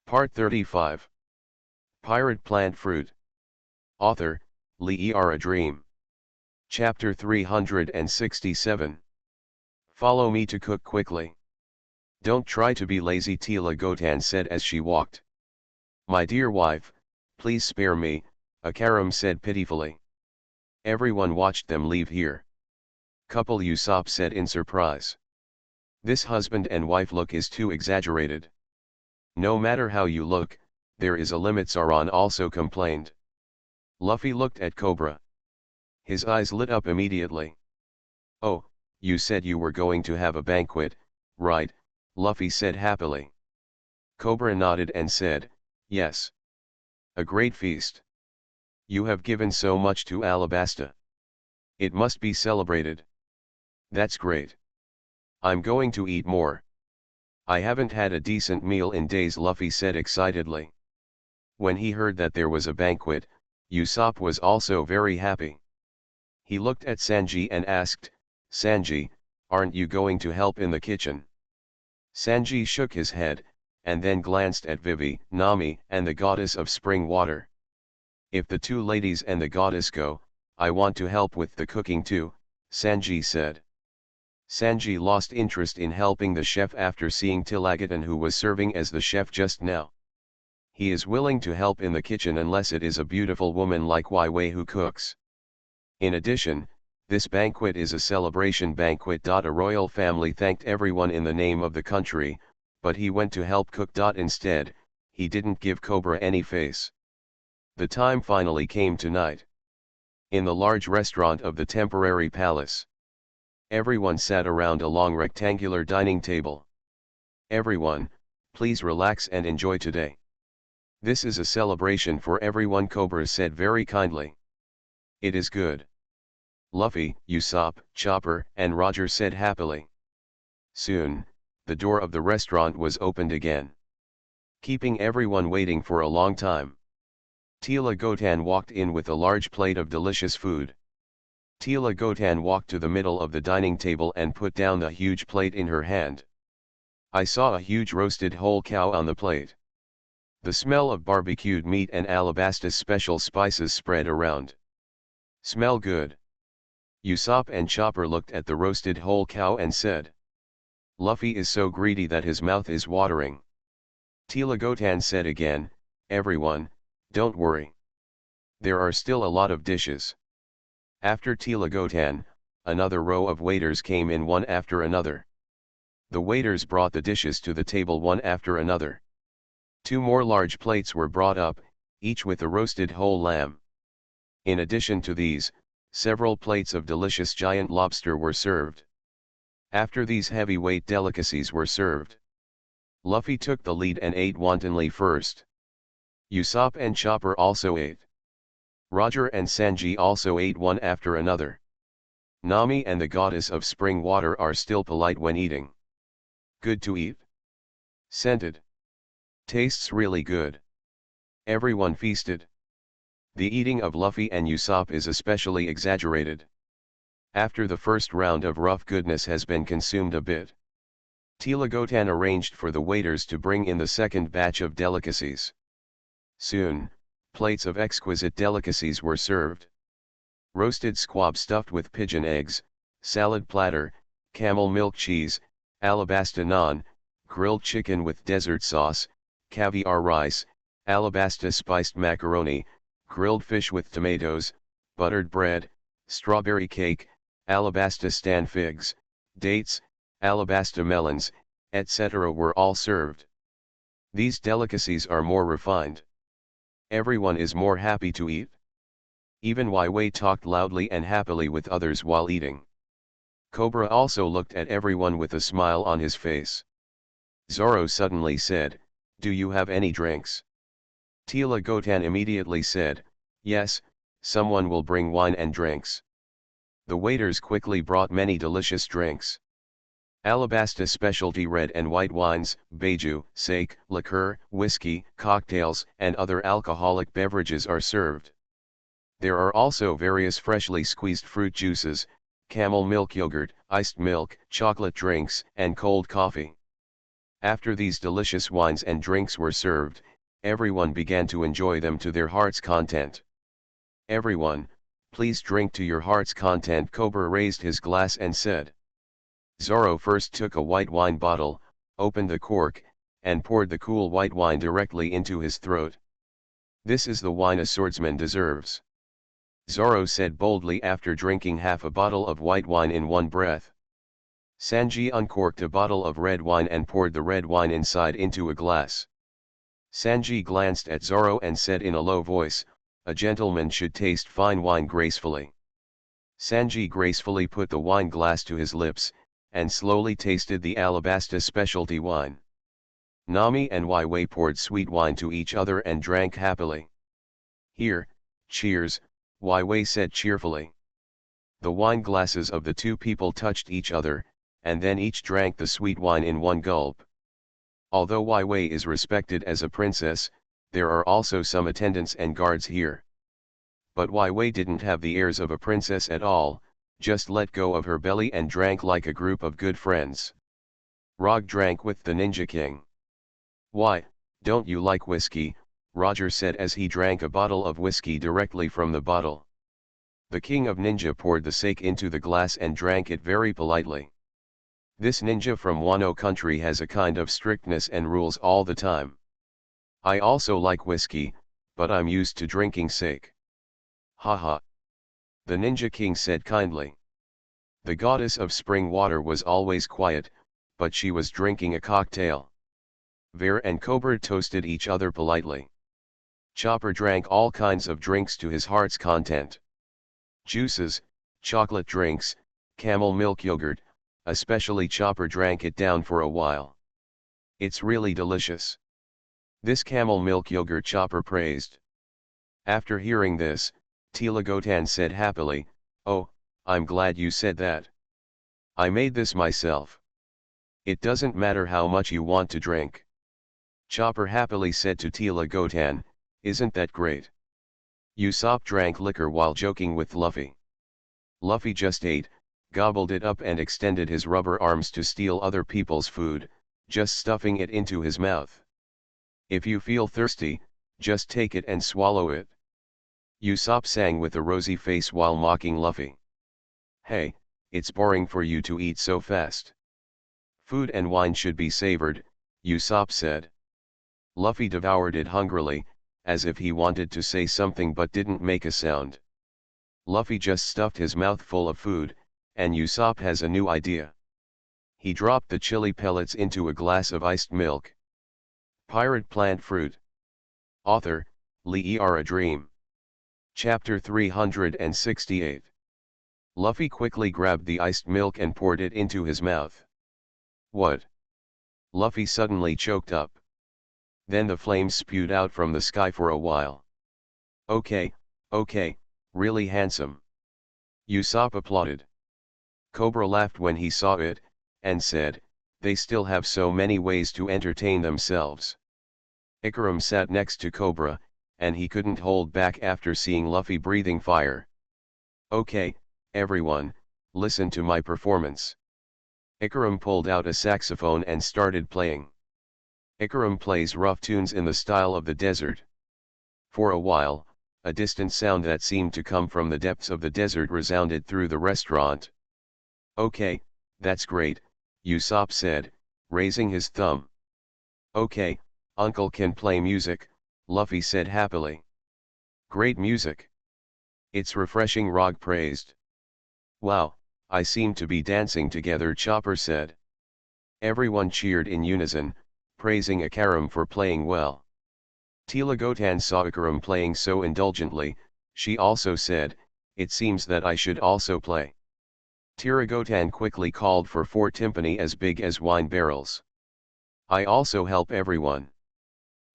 Part 35. Pirate Plant Fruit. Author, Lee A Dream. Chapter 367. Follow me to cook quickly. Don't try to be lazy, Tila Gotan said as she walked. My dear wife, please spare me, Akaram said pitifully. Everyone watched them leave here. Couple, Usopp said in surprise. This husband and wife look is too exaggerated. No matter how you look, there is a limit, Sauron also complained. Luffy looked at Cobra. His eyes lit up immediately. Oh, you said you were going to have a banquet, right? Luffy said happily. Cobra nodded and said, yes. A great feast. You have given so much to Alabasta. It must be celebrated. That's great. I'm going to eat more. I haven't had a decent meal in days, Luffy said excitedly. When he heard that there was a banquet, Usopp was also very happy. He looked at Sanji and asked, Sanji, aren't you going to help in the kitchen? Sanji shook his head, and then glanced at Vivi, Nami, and the goddess of spring water. If the two ladies and the goddess go, I want to help with the cooking too, Sanji said. Sanji lost interest in helping the chef after seeing Tillagatan, who was serving as the chef just now. He is willing to help in the kitchen unless it is a beautiful woman like Wai who cooks. In addition, this banquet is a celebration banquet. A royal family thanked everyone in the name of the country, but he went to help cook. Instead, he didn't give Cobra any face. The time finally came tonight. In the large restaurant of the temporary palace. Everyone sat around a long rectangular dining table. Everyone, please relax and enjoy today. This is a celebration for everyone, Cobra said very kindly. It is good. Luffy, Usopp, Chopper, and Roger said happily. Soon, the door of the restaurant was opened again, keeping everyone waiting for a long time. Tila Gotan walked in with a large plate of delicious food. Tila Gotan walked to the middle of the dining table and put down the huge plate in her hand. I saw a huge roasted whole cow on the plate. The smell of barbecued meat and Alabasta's special spices spread around. Smell good. Usopp and Chopper looked at the roasted whole cow and said. Luffy is so greedy that his mouth is watering. Tila Gotan said again, everyone, don't worry. There are still a lot of dishes. After Tila Gotan, another row of waiters came in one after another. The waiters brought the dishes to the table one after another. 2 more large plates were brought up, each with a roasted whole lamb. In addition to these, several plates of delicious giant lobster were served. After these heavyweight delicacies were served, Luffy took the lead and ate wantonly first. Usopp and Chopper also ate. Roger and Sanji also ate one after another. Nami and the goddess of spring water are still polite when eating. Good to eat. Scented. Tastes really good. Everyone feasted. The eating of Luffy and Usopp is especially exaggerated. After the first round of rough goodness has been consumed a bit, Tila Gotan arranged for the waiters to bring in the second batch of delicacies. Soon, plates of exquisite delicacies were served. Roasted squab stuffed with pigeon eggs, salad platter, camel milk cheese, alabasta naan, grilled chicken with desert sauce, caviar rice, alabasta spiced macaroni, grilled fish with tomatoes, buttered bread, strawberry cake, alabasta stan figs, dates, alabasta melons, etc. were all served. These delicacies are more refined. Everyone is more happy to eat. Even Wai talked loudly and happily with others while eating. Cobra also looked at everyone with a smile on his face. Zoro suddenly said, do you have any drinks? Tila Gotan immediately said, yes, someone will bring wine and drinks. The waiters quickly brought many delicious drinks. Alabasta specialty red and white wines, beiju, sake, liqueur, whiskey, cocktails, and other alcoholic beverages are served. There are also various freshly squeezed fruit juices, camel milk yogurt, iced milk, chocolate drinks, and cold coffee. After these delicious wines and drinks were served, everyone began to enjoy them to their heart's content. Everyone, please drink to your heart's content. Cobra raised his glass and said. Zorro first took a white wine bottle, opened the cork, and poured the cool white wine directly into his throat. This is the wine a swordsman deserves. Zorro said boldly after drinking half a bottle of white wine in one breath. Sanji uncorked a bottle of red wine and poured the red wine inside into a glass. Sanji glanced at Zorro and said in a low voice, "A gentleman should taste fine wine gracefully." Sanji gracefully put the wine glass to his lips, and slowly tasted the Alabasta specialty wine. Nami and Wei poured sweet wine to each other and drank happily. "Here, cheers," Wei said cheerfully. The wine glasses of the two people touched each other, and then each drank the sweet wine in one gulp. Although Wei is respected as a princess, there are also some attendants and guards here. But Wei didn't have the airs of a princess at all, just let go of her belly and drank like a group of good friends. Rog drank with the Ninja King. "Why, don't you like whiskey?" Roger said as he drank a bottle of whiskey directly from the bottle. The king of ninja poured the sake into the glass and drank it very politely. This ninja from Wano country has a kind of strictness and rules all the time. "I also like whiskey, but I'm used to drinking sake." "Haha." The Ninja King said kindly. The goddess of spring water was always quiet, but she was drinking a cocktail. Vare and Cobra toasted each other politely. Chopper drank all kinds of drinks to his heart's content. Juices, chocolate drinks, camel milk yogurt, especially Chopper drank it down for a while. "It's really delicious." This camel milk yogurt Chopper praised. After hearing this, Tila said happily, "Oh, I'm glad you said that. I made this myself. It doesn't matter how much you want to drink." Chopper happily said to Tila, "Isn't that great?" Usopp drank liquor while joking with Luffy. Luffy just ate, gobbled it up and extended his rubber arms to steal other people's food, just stuffing it into his mouth. "If you feel thirsty, just take it and swallow it." Usopp sang with a rosy face while mocking Luffy. "Hey, it's boring for you to eat so fast. Food and wine should be savored," Usopp said. Luffy devoured it hungrily, as if he wanted to say something but didn't make a sound. Luffy just stuffed his mouth full of food, and Usopp has a new idea. He dropped the chili pellets into a glass of iced milk. Pirate Plant Fruit. Author, Lee A Dream. Chapter 368. Luffy quickly grabbed the iced milk and poured it into his mouth. "What?" Luffy suddenly choked up. Then the flames spewed out from the sky for a while. Okay, really handsome." Usopp applauded. Cobra laughed when he saw it, and said, "They still have so many ways to entertain themselves." Ikaram sat next to Cobra, and he couldn't hold back after seeing Luffy breathing fire. "Okay, everyone, listen to my performance." Ikaram pulled out a saxophone and started playing. Ikaram plays rough tunes in the style of the desert. For a while, a distant sound that seemed to come from the depths of the desert resounded through the restaurant. "Okay, that's great," Usopp said, raising his thumb. "Okay, Uncle can play music," Luffy said happily. "Great music. It's refreshing," Rog praised. "Wow, I seem to be dancing together," Chopper said. Everyone cheered in unison, praising Ikaram for playing well. Tila saw Ikaram playing so indulgently, she also said, "It seems that I should also play." Tira quickly called for 4 timpani as big as wine barrels. "I also help everyone."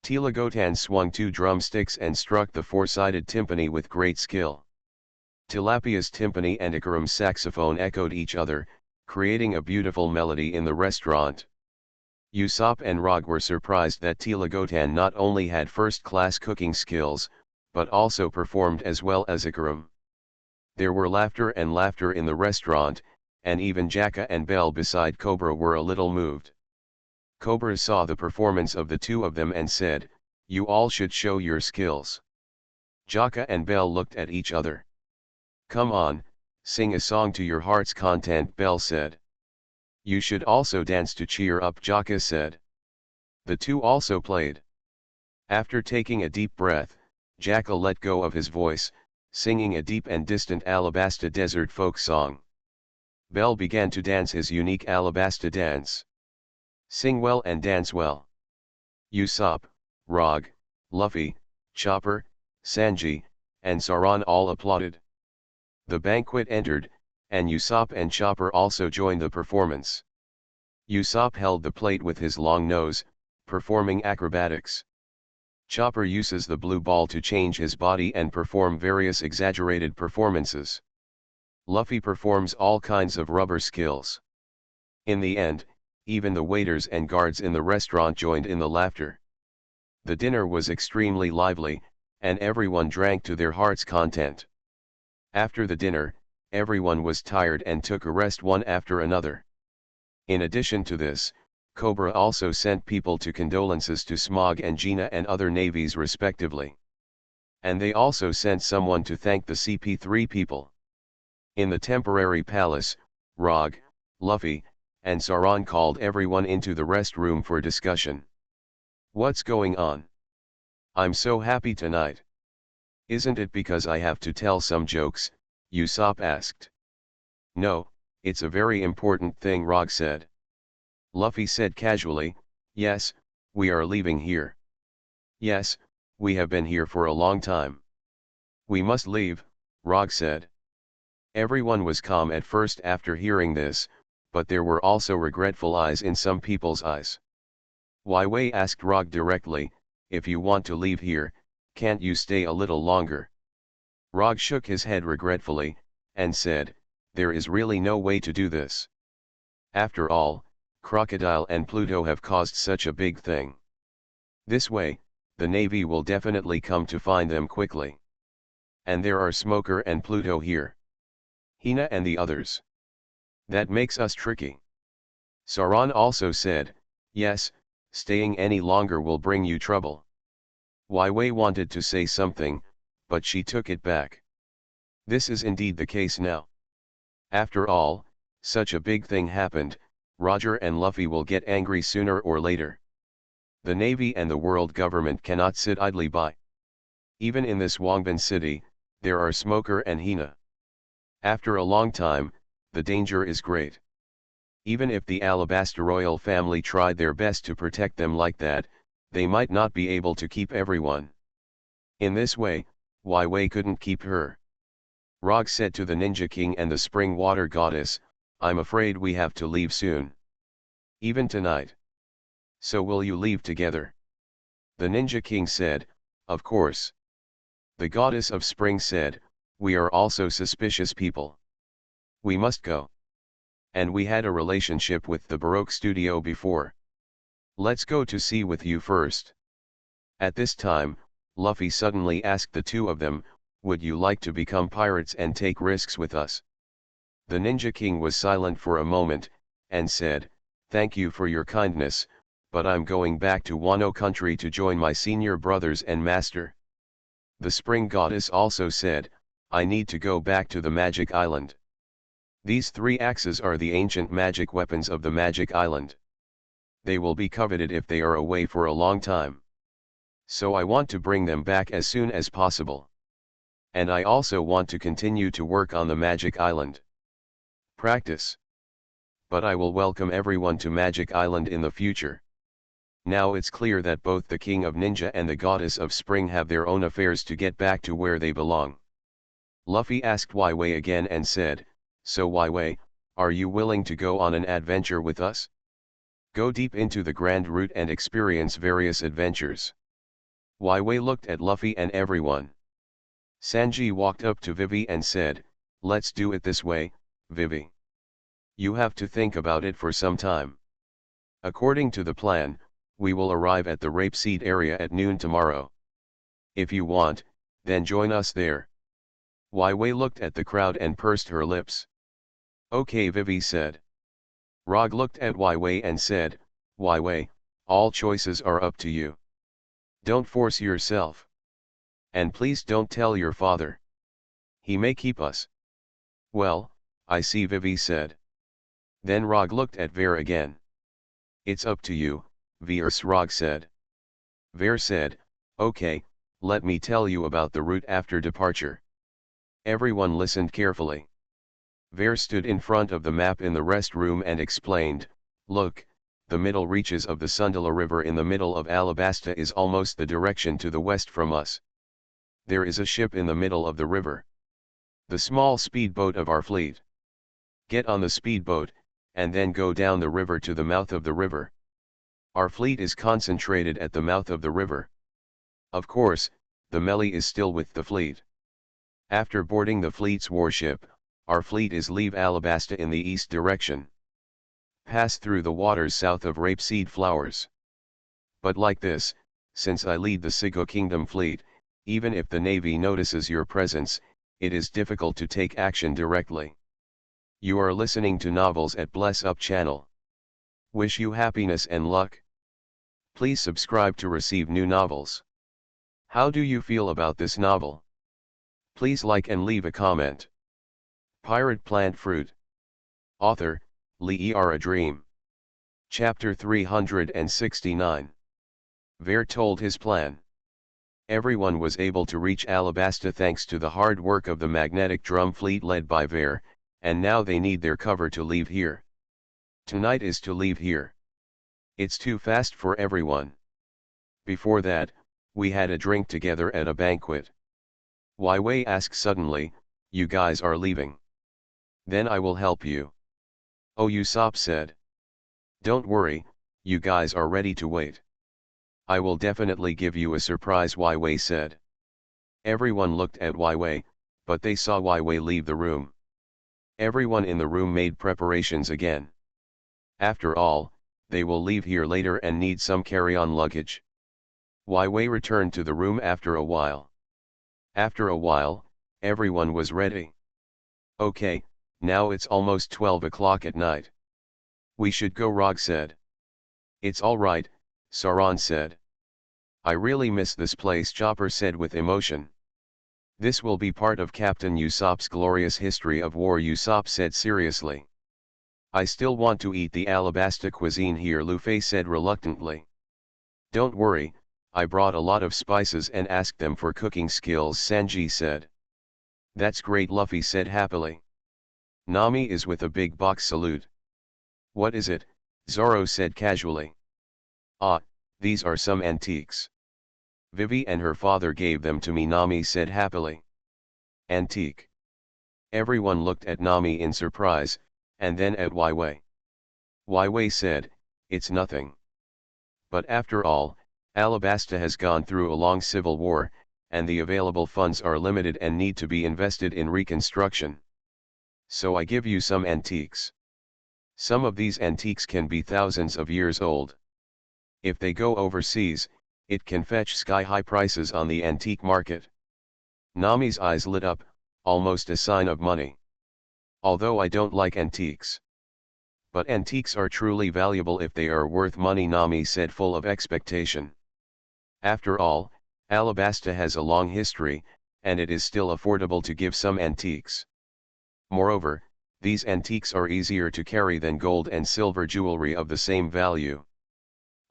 Tila swung 2 drumsticks and struck the 4-sided timpani with great skill. Tilapia's timpani and Ikaram's saxophone echoed each other, creating a beautiful melody in the restaurant. Usopp and Rog were surprised that Tila not only had first-class cooking skills, but also performed as well as Ikaram. There were laughter in the restaurant, and even Jacka and Bell beside Cobra were a little moved. Cobra saw the performance of the two of them and said, "You all should show your skills." Jaka and Belle looked at each other. "Come on, sing a song to your heart's content," Belle said. "You should also dance to cheer up," Jaka said. The two also played. After taking a deep breath, Jaka let go of his voice, singing a deep and distant Alabasta desert folk song. Belle began to dance his unique Alabasta dance. Sing well and dance well. Usopp, Rog, Luffy, Chopper, Sanji, and Sauron all applauded. The banquet entered, and Usopp and Chopper also joined the performance. Usopp held the plate with his long nose, performing acrobatics. Chopper uses the blue ball to change his body and perform various exaggerated performances. Luffy performs all kinds of rubber skills. In the end, even the waiters and guards in the restaurant joined in the laughter. The dinner was extremely lively, and everyone drank to their heart's content. After the dinner, everyone was tired and took a rest one after another. In addition to this, Cobra also sent people to condolences to Smog and Gina and other navies respectively. And they also sent someone to thank the CP3 people. In the temporary palace, Rog, Luffy, and Sauron called everyone into the rest room for discussion. "What's going on? I'm so happy tonight. Isn't it because I have to tell some jokes?" Usopp asked. "No, it's a very important thing," Rog said. Luffy said casually, "Yes, we are leaving here." "Yes, we have been here for a long time." "We must leave," Rog said. Everyone was calm at first after hearing this, but there were also regretful eyes in some people's eyes. Wei asked Rog directly, "If you want to leave here, can't you stay a little longer?" Rog shook his head regretfully, and said, "There is really no way to do this. After all, Crocodile and Pluto have caused such a big thing. This way, the Navy will definitely come to find them quickly. And there are Smoker and Pluto here. Hina and the others. That makes us tricky." Sauron also said, "Yes, staying any longer will bring you trouble." Wei wanted to say something, but she took it back. This is indeed the case now. After all, such a big thing happened, Roger and Luffy will get angry sooner or later. The Navy and the world government cannot sit idly by. Even in this Wangban city, there are Smoker and Hina. After a long time, the danger is great. Even if the Alabasta royal family tried their best to protect them like that, they might not be able to keep everyone. In this way, Wei couldn't keep her. Rog said to the Ninja King and the Spring Water Goddess, "I'm afraid we have to leave soon. Even tonight. So will you leave together?" The Ninja King said, "Of course." The Goddess of Spring said, "We are also suspicious people. We must go. And we had a relationship with the Baroque studio before. Let's go to sea with you first." At this time, Luffy suddenly asked the two of them, "Would you like to become pirates and take risks with us?" The Ninja King was silent for a moment, and said, "Thank you for your kindness, but I'm going back to Wano country to join my senior brothers and master." The Spring Goddess also said, "I need to go back to the Magic Island. These three axes are the ancient magic weapons of the Magic Island. They will be coveted if they are away for a long time. So I want to bring them back as soon as possible. And I also want to continue to work on the Magic Island. Practice. But I will welcome everyone to Magic Island in the future." Now it's clear that both the King of Ninja and the Goddess of Spring have their own affairs to get back to where they belong. Luffy asked Wei again and said, "So Wei, are you willing to go on an adventure with us? Go deep into the Grand Route and experience various adventures." Wei looked at Luffy and everyone. Sanji walked up to Vivi and said, "Let's do it this way, Vivi. You have to think about it for some time. According to the plan, we will arrive at the rapeseed area at noon tomorrow. If you want, then join us there." Wei looked at the crowd and pursed her lips. "Okay," Vivi said. Rog looked at Wei and said, Wei, all choices are up to you. Don't force yourself. And please don't tell your father. He may keep us. Well, I see, Vivi said. Then Rog looked at Ver again. It's up to you, Vers, Rog said. Ver said, okay, let me tell you about the route after departure. Everyone listened carefully. Ver stood in front of the map in the rest room and explained, look, the middle reaches of the Sundala River in the middle of Alabasta is almost the direction to the west from us. There is a ship in the middle of the river. The small speedboat of our fleet. Get on the speedboat, and then go down the river to the mouth of the river. Our fleet is concentrated at the mouth of the river. Of course, the Meli is still with the fleet. After boarding the fleet's warship, our fleet is leave Alabasta in the east direction. Pass through the waters south of rapeseed flowers. But like this, since I lead the Sigo Kingdom fleet, even if the Navy notices your presence, it is difficult to take action directly. You are listening to novels at Bless Up channel. Wish you happiness and luck. Please subscribe to receive new novels. How do you feel about this novel? Please like and leave a comment. Pirate Plant Fruit. Author, Lee A Dream. Chapter 369. Ver told his plan. Everyone was able to reach Alabasta thanks to the hard work of the magnetic drum fleet led by Ver, and now they need their cover to leave here. Tonight is to leave here. It's too fast for everyone. Before that, we had a drink together at a banquet. Wei asked suddenly, you guys are leaving? Then I will help you. Oh, Usopp said. Don't worry, you guys are ready to wait. I will definitely give you a surprise, Wei said. Everyone looked at Wei, but they saw Wei leave the room. Everyone in the room made preparations again. After all, they will leave here later and need some carry-on luggage. Wei returned to the room after a while. After a while, everyone was ready. Okay, now it's almost 12 o'clock at night. We should go, Rog said. It's alright, Sauron said. I really miss this place, Chopper said with emotion. This will be part of Captain Usopp's glorious history of war, Usopp said seriously. I still want to eat the Alabasta cuisine here, Luffy said reluctantly. Don't worry, I brought a lot of spices and asked them for cooking skills, Sanji said. That's great, Luffy said happily. Nami is with a big box salute. What is it? Zoro said casually. Ah, these are some antiques. Vivi and her father gave them to me, Nami said happily. Antique. Everyone looked at Nami in surprise, and then at Wei. Wei said, it's nothing. But after all, Alabasta has gone through a long civil war, and the available funds are limited and need to be invested in reconstruction. So I give you some antiques. Some of these antiques can be thousands of years old. If they go overseas, it can fetch sky-high prices on the antique market. Nami's eyes lit up, almost a sign of money. Although I don't like antiques. But antiques are truly valuable if they are worth money, Nami said, full of expectation. After all, Alabasta has a long history, and it is still affordable to give some antiques. Moreover, these antiques are easier to carry than gold and silver jewelry of the same value.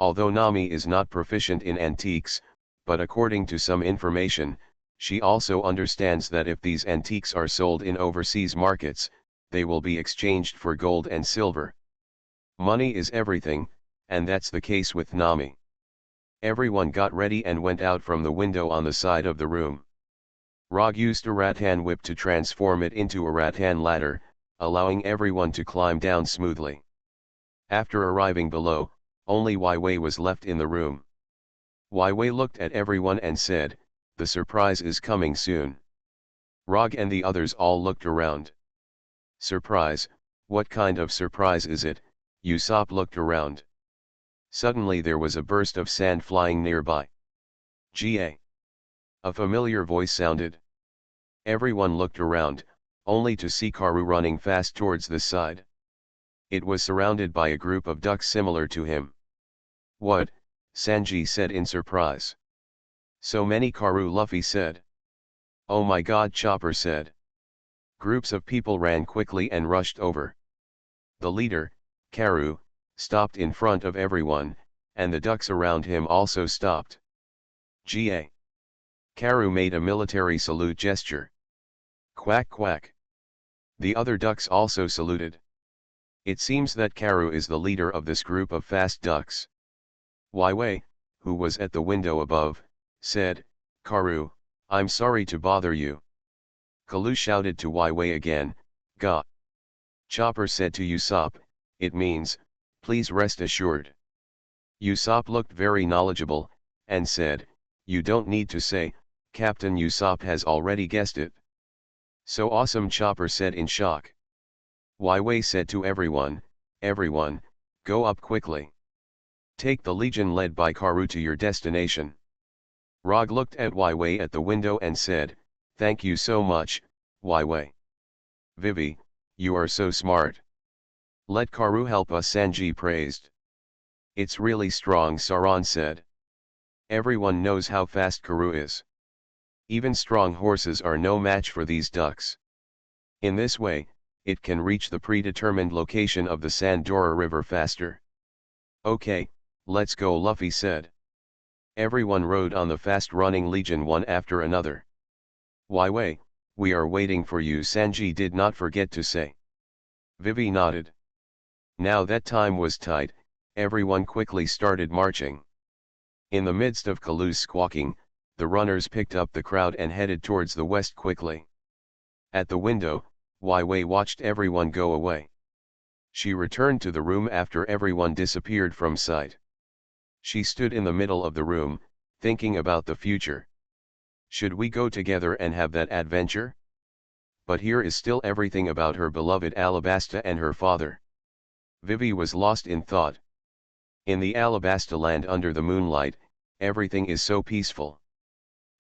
Although Nami is not proficient in antiques, but according to some information, she also understands that if these antiques are sold in overseas markets, they will be exchanged for gold and silver. Money is everything, and that's the case with Nami. Everyone got ready and went out from the window on the side of the room. Rog used a rattan whip to transform it into a rattan ladder, allowing everyone to climb down smoothly. After arriving below, only Wei was left in the room. Wei looked at everyone and said, the surprise is coming soon. Rog and the others all looked around. Surprise, what kind of surprise is it? Usopp looked around. Suddenly there was a burst of sand flying nearby. Ga. A familiar voice sounded. Everyone looked around, only to see Karu running fast towards the side. It was surrounded by a group of ducks similar to him. What? Sanji said in surprise. So many Karoo, Luffy said. Oh my god, Chopper said. Groups of people ran quickly and rushed over. The leader, Karoo, stopped in front of everyone, and the ducks around him also stopped. Ga. Karoo made a military salute gesture. Quack quack. The other ducks also saluted. It seems that Karoo is the leader of this group of fast ducks. Wai, who was at the window above, said, Karoo, I'm sorry to bother you. Kalu shouted to Wai again, Ga. Chopper said to Usopp, it means, please rest assured. Usopp looked very knowledgeable, and said, you don't need to say, Captain Usopp has already guessed it. So awesome, Chopper said in shock. Wai said to everyone, go up quickly. Take the legion led by Karoo to your destination. Rog looked at Wai at the window and said, thank you so much, Wai. Vivi, you are so smart. Let Karoo help us, Sanji praised. It's really strong, Saran said. Everyone knows how fast Karoo is. Even strong horses are no match for these ducks. In this way, it can reach the predetermined location of the Sandora River faster. Okay, let's go, Luffy said. Everyone rode on the fast-running legion one after another. Wai, we are waiting for you, Sanji did not forget to say. Vivi nodded. Now that time was tight, everyone quickly started marching. In the midst of Kalu's squawking, the runners picked up the crowd and headed towards the west quickly. At the window, Wai watched everyone go away. She returned to the room after everyone disappeared from sight. She stood in the middle of the room, thinking about the future. Should we go together and have that adventure? But here is still everything about her beloved Alabasta and her father. Vivi was lost in thought. In the Alabasta land under the moonlight, everything is so peaceful.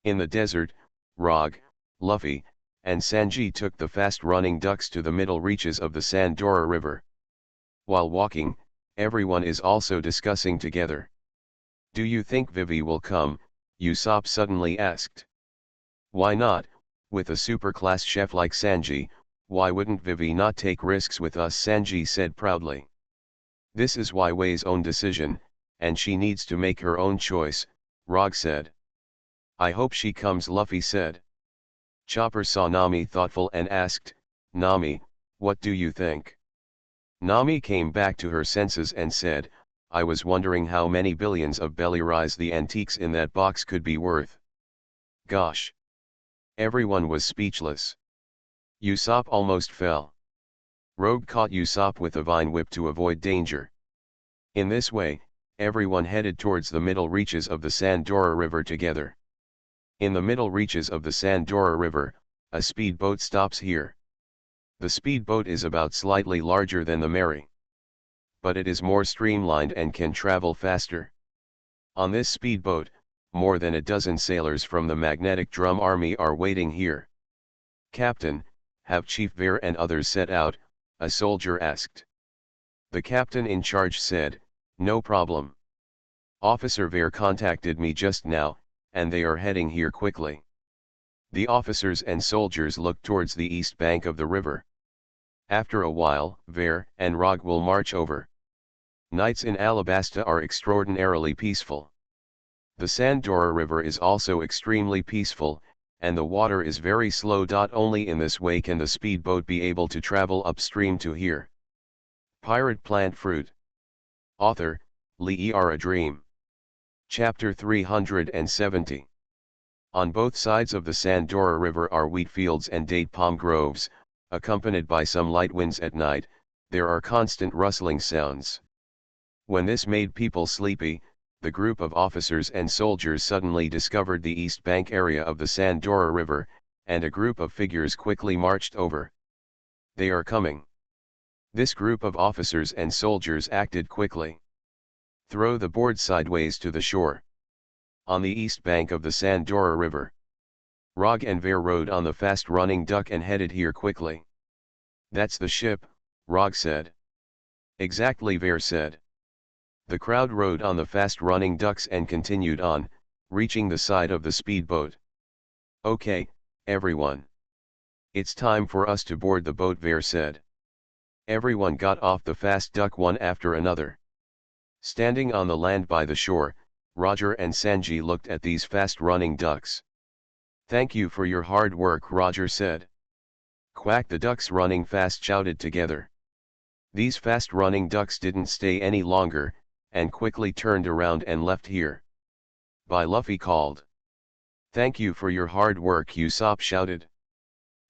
In the desert, Rog, Luffy, and Sanji took the fast-running ducks to the middle reaches of the Sandora River. While walking, everyone is also discussing together. Do you think Vivi will come? Usopp suddenly asked. Why not? With a super-class chef like Sanji, why wouldn't Vivi not take risks with us? Sanji said proudly. This is Wai's own decision, and she needs to make her own choice, Rog said. I hope she comes, Luffy said. Chopper saw Nami thoughtful and asked, Nami, what do you think? Nami came back to her senses and said, I was wondering how many billions of belly rice the antiques in that box could be worth. Gosh! Everyone was speechless. Usopp almost fell. Rogue caught Usopp with a vine whip to avoid danger. In this way, everyone headed towards the middle reaches of the Sandora River together. In the middle reaches of the Sandora River, a speedboat stops here. The speedboat is about slightly larger than the Mary. But it is more streamlined and can travel faster. On this speedboat, more than a dozen sailors from the Magnetic Drum Army are waiting here. Captain, have Chief Vare and others set out? A soldier asked. The captain in charge said, no problem. Officer Vare contacted me just now, and they are heading here quickly. The officers and soldiers looked towards the east bank of the river. After a while, Vare and Rog will march over. Nights in Alabasta are extraordinarily peaceful. The Sandora River is also extremely peaceful, and the water is very slow. Only in this way can the speedboat be able to travel upstream to here. Pirate Plant Fruit. Author, Lee A Dream. Chapter 370. On both sides of the Sandora River are wheat fields and date palm groves, accompanied by some light winds at night. There are constant rustling sounds. When this made people sleepy, the group of officers and soldiers suddenly discovered the east bank area of the Sandora River, and a group of figures quickly marched over. They are coming. This group of officers and soldiers acted quickly. Throw the board sideways to the shore. On the east bank of the Sandora River. Rog and Vare rode on the fast-running duck and headed here quickly. That's the ship, Rog said. Exactly, Vare said. The crowd rode on the fast-running ducks and continued on, reaching the side of the speedboat. "Okay, everyone. It's time for us to board the boat," Ver said. Everyone got off the fast duck one after another. Standing on the land by the shore, Roger and Sanji looked at these fast-running ducks. "Thank you for your hard work," Roger said. "Quack!" The ducks running fast shouted together. These fast-running ducks didn't stay any longer, and quickly turned around and left here. "Bye," Luffy called. "Thank you for your hard work," Usopp shouted.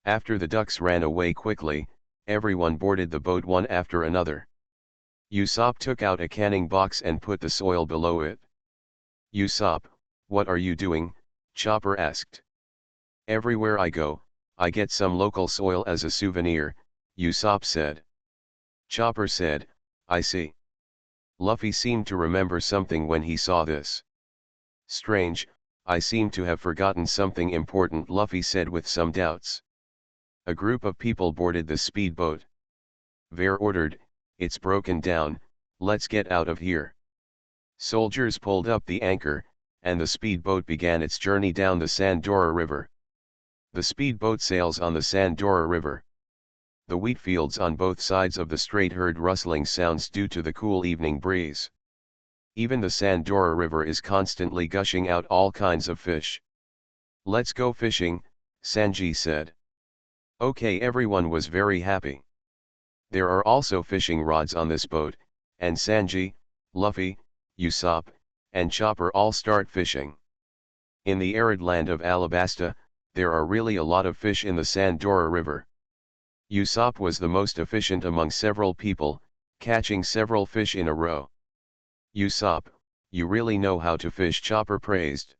After the ducks ran away quickly, everyone boarded the boat one after another. Usopp took out a canning box and put the soil below it. "Usopp, what are you doing?" Chopper asked. "Everywhere I go, I get some local soil as a souvenir," Usopp said. Chopper said, "I see." Luffy seemed to remember something when he saw this. "Strange, I seem to have forgotten something important," Luffy said with some doubts. A group of people boarded the speedboat. Ver ordered, "It's broken down, let's get out of here." Soldiers pulled up the anchor, and the speedboat began its journey down the Sandora River. The speedboat sails on the Sandora River. The wheat fields on both sides of the strait heard rustling sounds due to the cool evening breeze. Even the Sandora River is constantly gushing out all kinds of fish. "Let's go fishing," Sanji said. Okay, everyone was very happy. There are also fishing rods on this boat, and Sanji, Luffy, Usopp, and Chopper all start fishing. In the arid land of Alabasta, there are really a lot of fish in the Sandora River. Usopp was the most efficient among several people, catching several fish in a row. "Usopp, you really know how to fish," Chopper praised.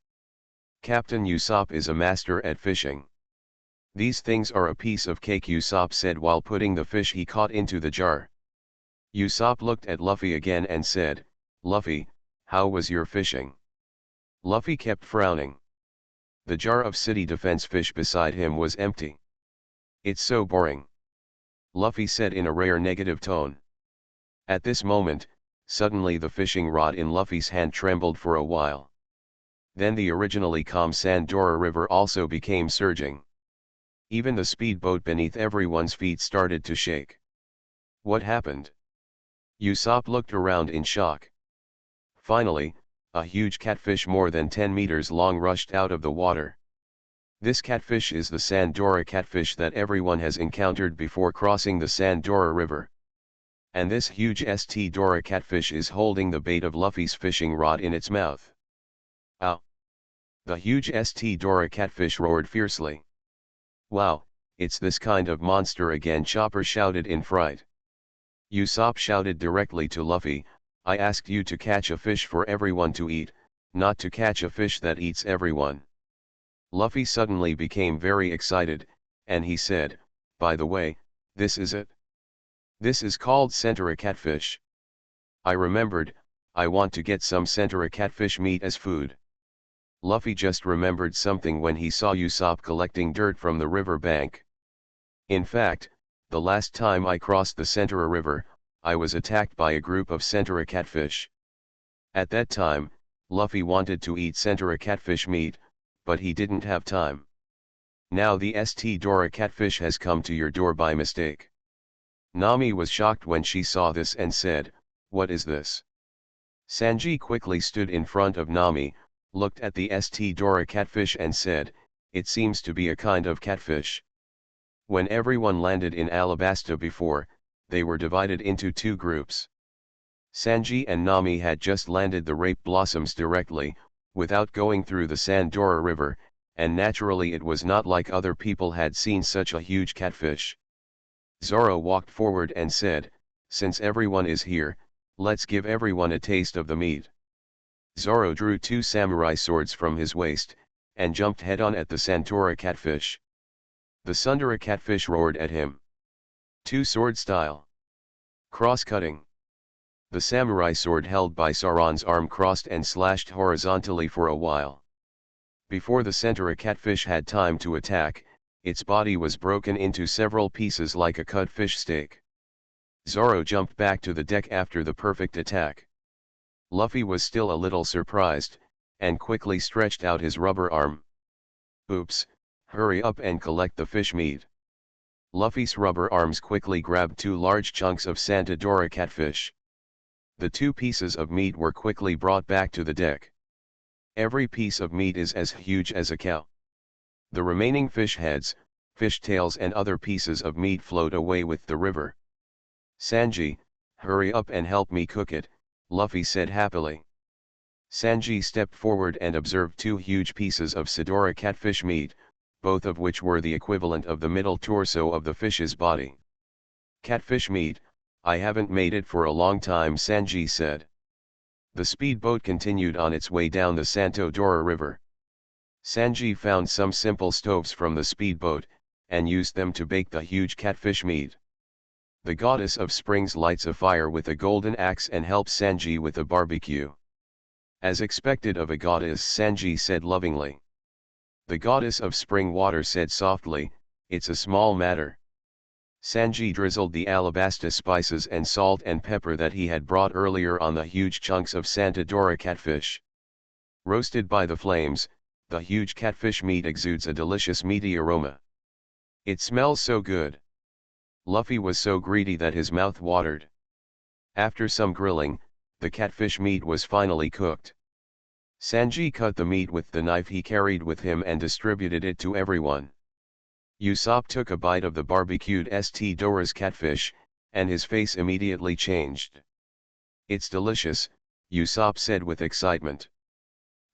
"Captain Usopp is a master at fishing." "These things are a piece of cake," Usopp said while putting the fish he caught into the jar. Usopp looked at Luffy again and said, "Luffy, how was your fishing?" Luffy kept frowning. The jar of city defense fish beside him was empty. "It's so boring," Luffy said in a rare negative tone. At this moment, suddenly the fishing rod in Luffy's hand trembled for a while. Then the originally calm Sandora River also became surging. Even the speedboat beneath everyone's feet started to shake. What happened? Usopp looked around in shock. Finally, a huge catfish more than 10 meters long rushed out of the water. This catfish is the Sandora catfish that everyone has encountered before crossing the Sandora River. And this huge St. Dora catfish is holding the bait of Luffy's fishing rod in its mouth. "Ow!" The huge St. Dora catfish roared fiercely. "Wow, it's this kind of monster again," Chopper shouted in fright. Usopp shouted directly to Luffy, "I asked you to catch a fish for everyone to eat, not to catch a fish that eats everyone." Luffy suddenly became very excited, and he said, "By the way, this is it. This is called Centaur catfish. I remembered, I want to get some Centaur catfish meat as food." Luffy just remembered something when he saw Usopp collecting dirt from the river bank. "In fact, the last time I crossed the Centaur River, I was attacked by a group of Centaur catfish. At that time, Luffy wanted to eat Centaur catfish meat, but he didn't have time. Now the St. Dora catfish has come to your door by mistake." Nami was shocked when she saw this and said, "What is this?" Sanji quickly stood in front of Nami, looked at the St. Dora catfish and said, "It seems to be a kind of catfish." When everyone landed in Alabasta before, they were divided into two groups. Sanji and Nami had just landed the Rape Blossoms directly, without going through the Sandora River, and naturally it was not like other people had seen such a huge catfish. Zoro walked forward and said, "Since everyone is here, let's give everyone a taste of the meat." Zoro drew two samurai swords from his waist, and jumped head-on at the Sandora catfish. The Sundara catfish roared at him. Two-sword style. Cross-cutting. The samurai sword held by Sauron's arm crossed and slashed horizontally for a while. Before the Centaur catfish had time to attack, its body was broken into several pieces like a cut fish steak. Zoro jumped back to the deck after the perfect attack. Luffy was still a little surprised, and quickly stretched out his rubber arm. Oops, hurry up and collect the fish meat. Luffy's rubber arms quickly grabbed 2 large chunks of Santa Dora catfish. The 2 pieces of meat were quickly brought back to the deck. Every piece of meat is as huge as a cow. The remaining fish heads, fish tails and other pieces of meat float away with the river. Sanji, hurry up and help me cook it, Luffy said happily. Sanji stepped forward and observed 2 huge pieces of Sidora catfish meat, both of which were the equivalent of the middle torso of the fish's body. Catfish meat, I haven't made it for a long time, Sanji said. The speedboat continued on its way down the Santo Dora River. Sanji found some simple stoves from the speedboat, and used them to bake the huge catfish meat. The goddess of springs lights a fire with a golden axe and helps Sanji with a barbecue. As expected of a goddess, Sanji said lovingly. The goddess of spring water said softly, it's a small matter. Sanji drizzled the alabasta spices and salt and pepper that he had brought earlier on the huge chunks of Santa Dora catfish. Roasted by the flames, the huge catfish meat exudes a delicious meaty aroma. It smells so good. Luffy was so greedy that his mouth watered. After some grilling, the catfish meat was finally cooked. Sanji cut the meat with the knife he carried with him and distributed it to everyone. Usopp took a bite of the barbecued St. Dora's catfish, and his face immediately changed. It's delicious, Usopp said with excitement.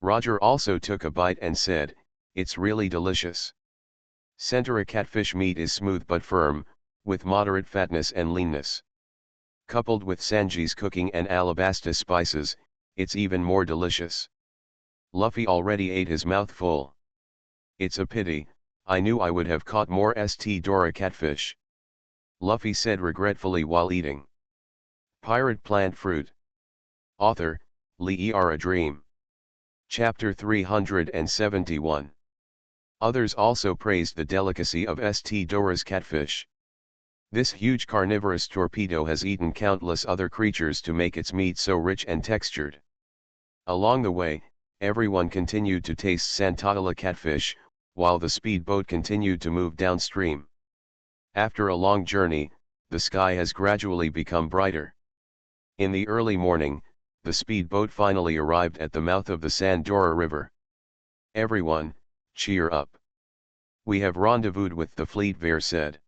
Roger also took a bite and said, it's really delicious. Centura catfish meat is smooth but firm, with moderate fatness and leanness. Coupled with Sanji's cooking and alabasta spices, it's even more delicious. Luffy already ate his mouth full. It's a pity, I knew I would have caught more St. Dora catfish. Luffy said regretfully while eating. Pirate Plant Fruit. Author, Lee A Dream. Chapter 371. Others also praised the delicacy of St. Dora's catfish. This huge carnivorous torpedo has eaten countless other creatures to make its meat so rich and textured. Along the way, everyone continued to taste Santala catfish, while the speedboat continued to move downstream. After a long journey, the sky has gradually become brighter. In the early morning, the speedboat finally arrived at the mouth of the Sandora River. Everyone, cheer up. We have rendezvoused with the fleet, Ver said.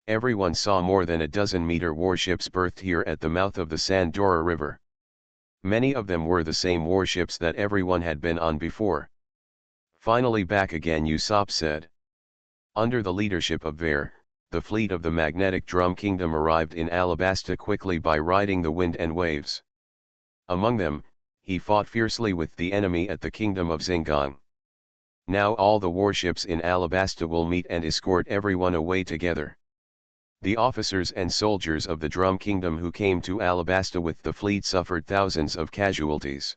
Everyone saw more than a dozen meter warships berthed here at the mouth of the Sandora River. Many of them were the same warships that everyone had been on before. Finally back again, Usopp said. Under the leadership of Ver, the fleet of the Magnetic Drum Kingdom arrived in Alabasta quickly by riding the wind and waves. Among them, he fought fiercely with the enemy at the Kingdom of Zingang. Now all the warships in Alabasta will meet and escort everyone away together. The officers and soldiers of the Drum Kingdom who came to Alabasta with the fleet suffered thousands of casualties.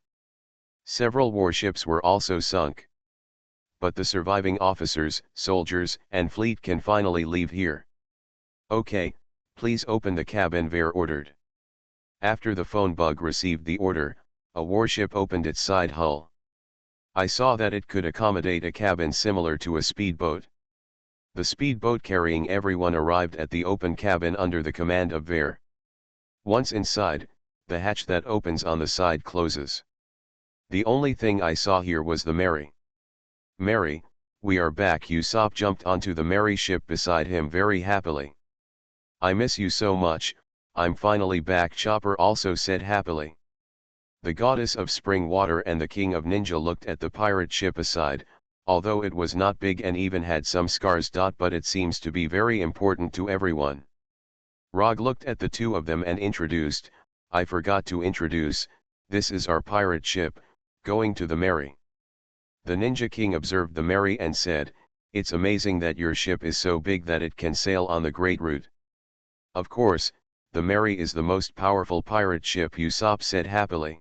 Several warships were also sunk. But the surviving officers, soldiers, and fleet can finally leave here. Okay, please open the cabin, Ver ordered. After the phone bug received the order, a warship opened its side hull. I saw that it could accommodate a cabin similar to a speedboat. The speedboat carrying everyone arrived at the open cabin under the command of Ver. Once inside, the hatch that opens on the side closes. The only thing I saw here was the Mary. Mary, we are back. Usopp jumped onto the Mary ship beside him very happily. I miss you so much, I'm finally back, Chopper also said happily. The goddess of spring water and the king of ninja looked at the pirate ship aside, although it was not big and even had some scars. But it seems to be very important to everyone. Rog looked at the two of them and introduced, I forgot to introduce, this is our pirate ship, going to the Mary. The Ninja King observed the Mary and said, it's amazing that your ship is so big that it can sail on the Great Route. Of course, the Mary is the most powerful pirate ship, Usopp said happily.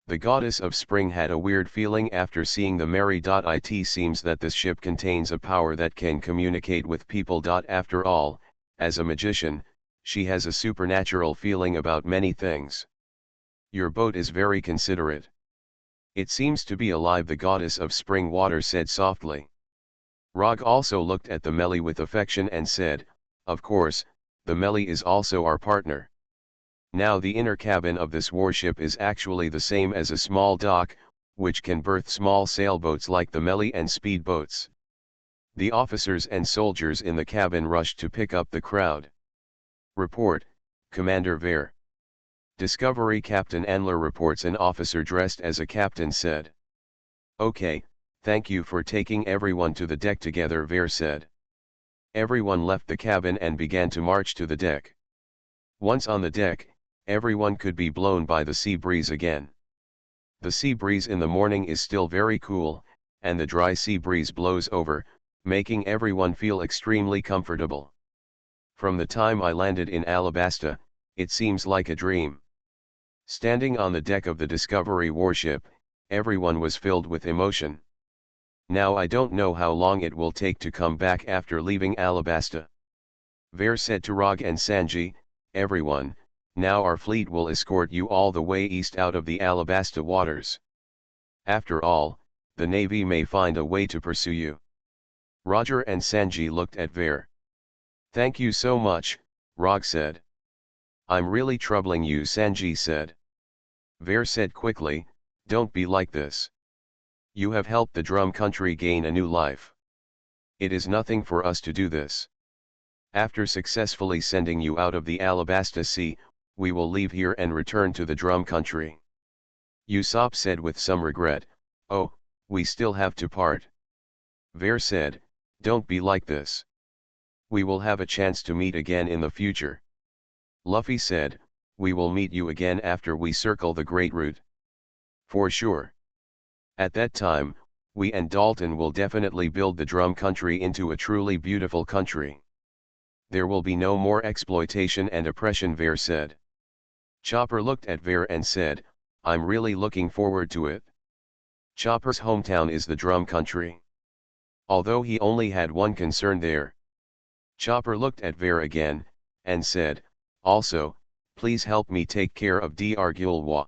The goddess of spring had a weird feeling after seeing the Mary. It seems that this ship contains a power that can communicate with people. After all, as a magician, she has a supernatural feeling about many things. Your boat is very considerate. It seems to be alive, the goddess of spring water said softly. Rog also looked at the Meli with affection and said, of course, the Meli is also our partner. Now the inner cabin of this warship is actually the same as a small dock, which can berth small sailboats like the Meli and speedboats. The officers and soldiers in the cabin rushed to pick up the crowd. Report, Commander Ver. Discovery Captain Anler reports. An officer dressed as a captain said. Okay, thank you for taking everyone to the deck together, Ver said. Everyone left the cabin and began to march to the deck. Once on the deck, everyone could be blown by the sea breeze again. The sea breeze in the morning is still very cool, and the dry sea breeze blows over, making everyone feel extremely comfortable. From the time I landed in Alabasta, it seems like a dream. Standing on the deck of the Discovery warship, everyone was filled with emotion. Now I don't know how long it will take to come back after leaving Alabasta. Ver said to Rog and Sanji, everyone, now our fleet will escort you all the way east out of the Alabasta waters. After all, the Navy may find a way to pursue you. Roger and Sanji looked at Ver. Thank you so much, Rog said. I'm really troubling you, Sanji said. Ver said quickly, don't be like this. You have helped the Drum Country gain a new life. It is nothing for us to do this. After successfully sending you out of the Alabasta Sea, we will leave here and return to the Drum Country. Usopp said with some regret, oh, we still have to part. Ver said, don't be like this. We will have a chance to meet again in the future. Luffy said, we will meet you again after we circle the Great Route. For sure. At that time, we and Dalton will definitely build the Drum Country into a truly beautiful country. There will be no more exploitation and oppression, Ver said. Chopper looked at Ver and said, I'm really looking forward to it. Chopper's hometown is the Drum Country. Although he only had one concern there. Chopper looked at Ver again, and said, also, please help me take care of Dr. Gilwa.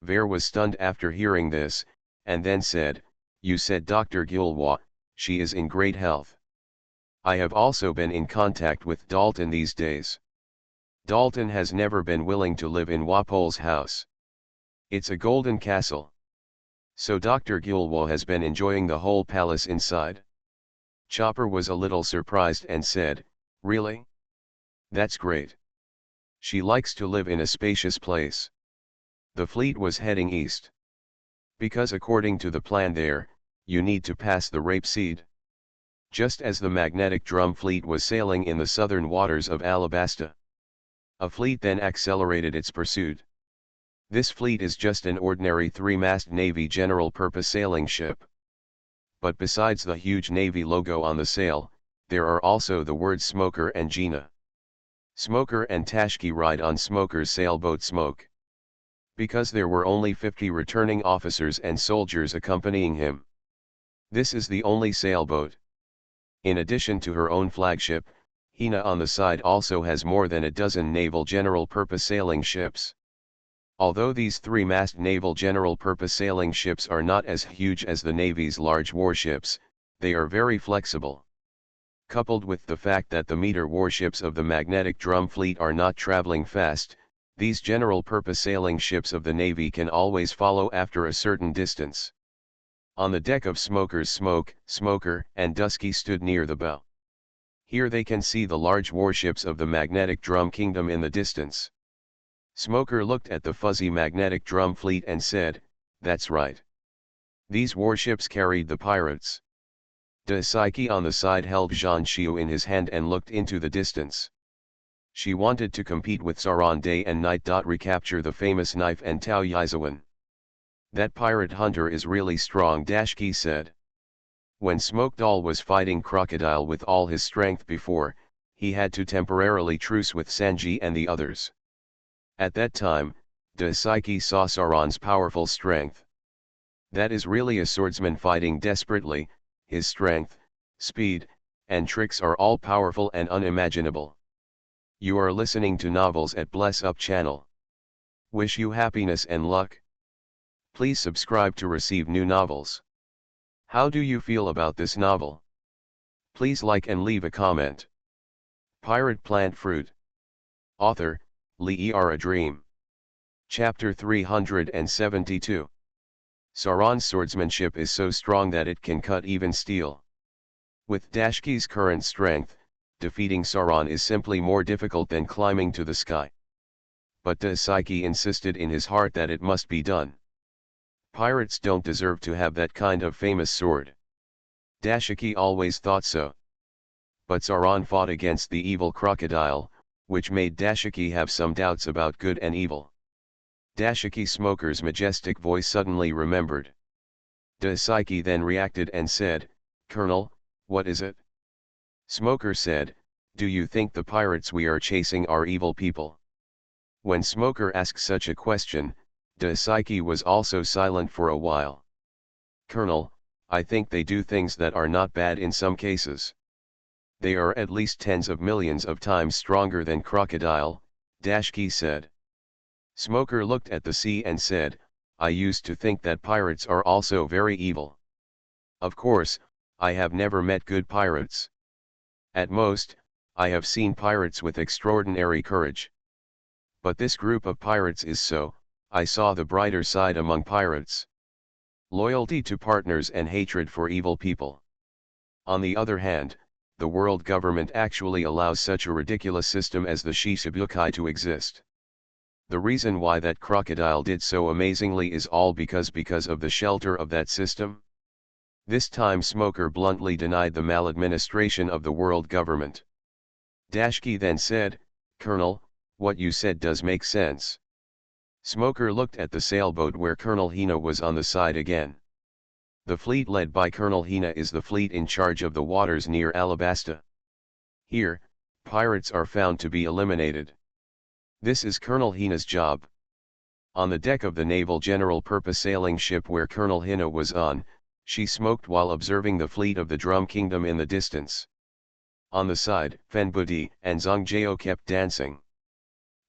Ver was stunned after hearing this, and then said, you said Dr. Gilwa, she is in great health. I have also been in contact with Dalton these days. Dalton has never been willing to live in Wapol's house. It's a golden castle. So Dr. Gilwa has been enjoying the whole palace inside. Chopper was a little surprised and said, really? That's great. She likes to live in a spacious place. The fleet was heading east. Because according to the plan there, you need to pass the Rapeseed. Just as the magnetic drum fleet was sailing in the southern waters of Alabasta. A fleet then accelerated its pursuit. This fleet is just an ordinary three-mast Navy general-purpose sailing ship. But besides the huge Navy logo on the sail, there are also the words Smoker and Gina. Smoker and Tashki ride on Smoker's sailboat Smoke. Because there were only 50 returning officers and soldiers accompanying him. This is the only sailboat. In addition to her own flagship, Hina on the side also has more than a dozen naval general-purpose sailing ships. Although these three-mast naval general-purpose sailing ships are not as huge as the Navy's large warships, they are very flexible. Coupled with the fact that the meter warships of the magnetic drum fleet are not traveling fast, these general-purpose sailing ships of the Navy can always follow after a certain distance. On the deck of Smoker's Smoke, Smoker and Dusky stood near the bow. Here they can see the large warships of the magnetic drum kingdom in the distance. Smoker looked at the fuzzy magnetic drum fleet and said, that's right. These warships carried the pirates. Daiseki on the side held Jean Shiu in his hand and looked into the distance. She wanted to compete with Sauron day and night. Recapture the famous knife and Tao Yizawan. That pirate hunter is really strong, Dashki said. When Smokedoll was fighting Crocodile with all his strength before, he had to temporarily truce with Sanji and the others. At that time, Daiseki saw Sauron's powerful strength. That is really a swordsman fighting desperately, his strength, speed, and tricks are all powerful and unimaginable. You are listening to Novels at Bless Up channel. Wish you happiness and luck. Please subscribe to receive new novels. How do you feel about this novel? Please like and leave a comment. Pirate Plant Fruit. Author, Lee A Dream. Chapter 372. Sauron's swordsmanship is so strong that it can cut even steel. With Dashki's current strength, defeating Sauron is simply more difficult than climbing to the sky. But Dashki insisted in his heart that it must be done. Pirates don't deserve to have that kind of famous sword. Dashki always thought so. But Sauron fought against the evil crocodile, which made Dashki have some doubts about good and evil. Dashki Smoker's majestic voice suddenly remembered. Dashki then reacted and said, "Colonel, what is it?" Smoker said, "Do you think the pirates we are chasing are evil people?" When Smoker asked such a question, Dashki was also silent for a while. "Colonel, I think they do things that are not bad in some cases. They are at least tens of millions of times stronger than crocodile," Dashki said. Smoker looked at the sea and said, "I used to think that pirates are also very evil. Of course, I have never met good pirates. At most, I have seen pirates with extraordinary courage. But this group of pirates is so, I saw the brighter side among pirates. Loyalty to partners and hatred for evil people. On the other hand, the world government actually allows such a ridiculous system as the Shishibukai to exist. The reason why that crocodile did so amazingly is all because of the shelter of that system." This time Smoker bluntly denied the maladministration of the world government. Dashki then said, "Colonel, what you said does make sense." Smoker looked at the sailboat where Colonel Hina was on the side again. The fleet led by Colonel Hina is the fleet in charge of the waters near Alabasta. Here, pirates are found to be eliminated. This is Colonel Hina's job. On the deck of the naval general purpose sailing ship where Colonel Hina was on, she smoked while observing the fleet of the Drum Kingdom in the distance. On the side, Fenbudi and Zongjeo kept dancing.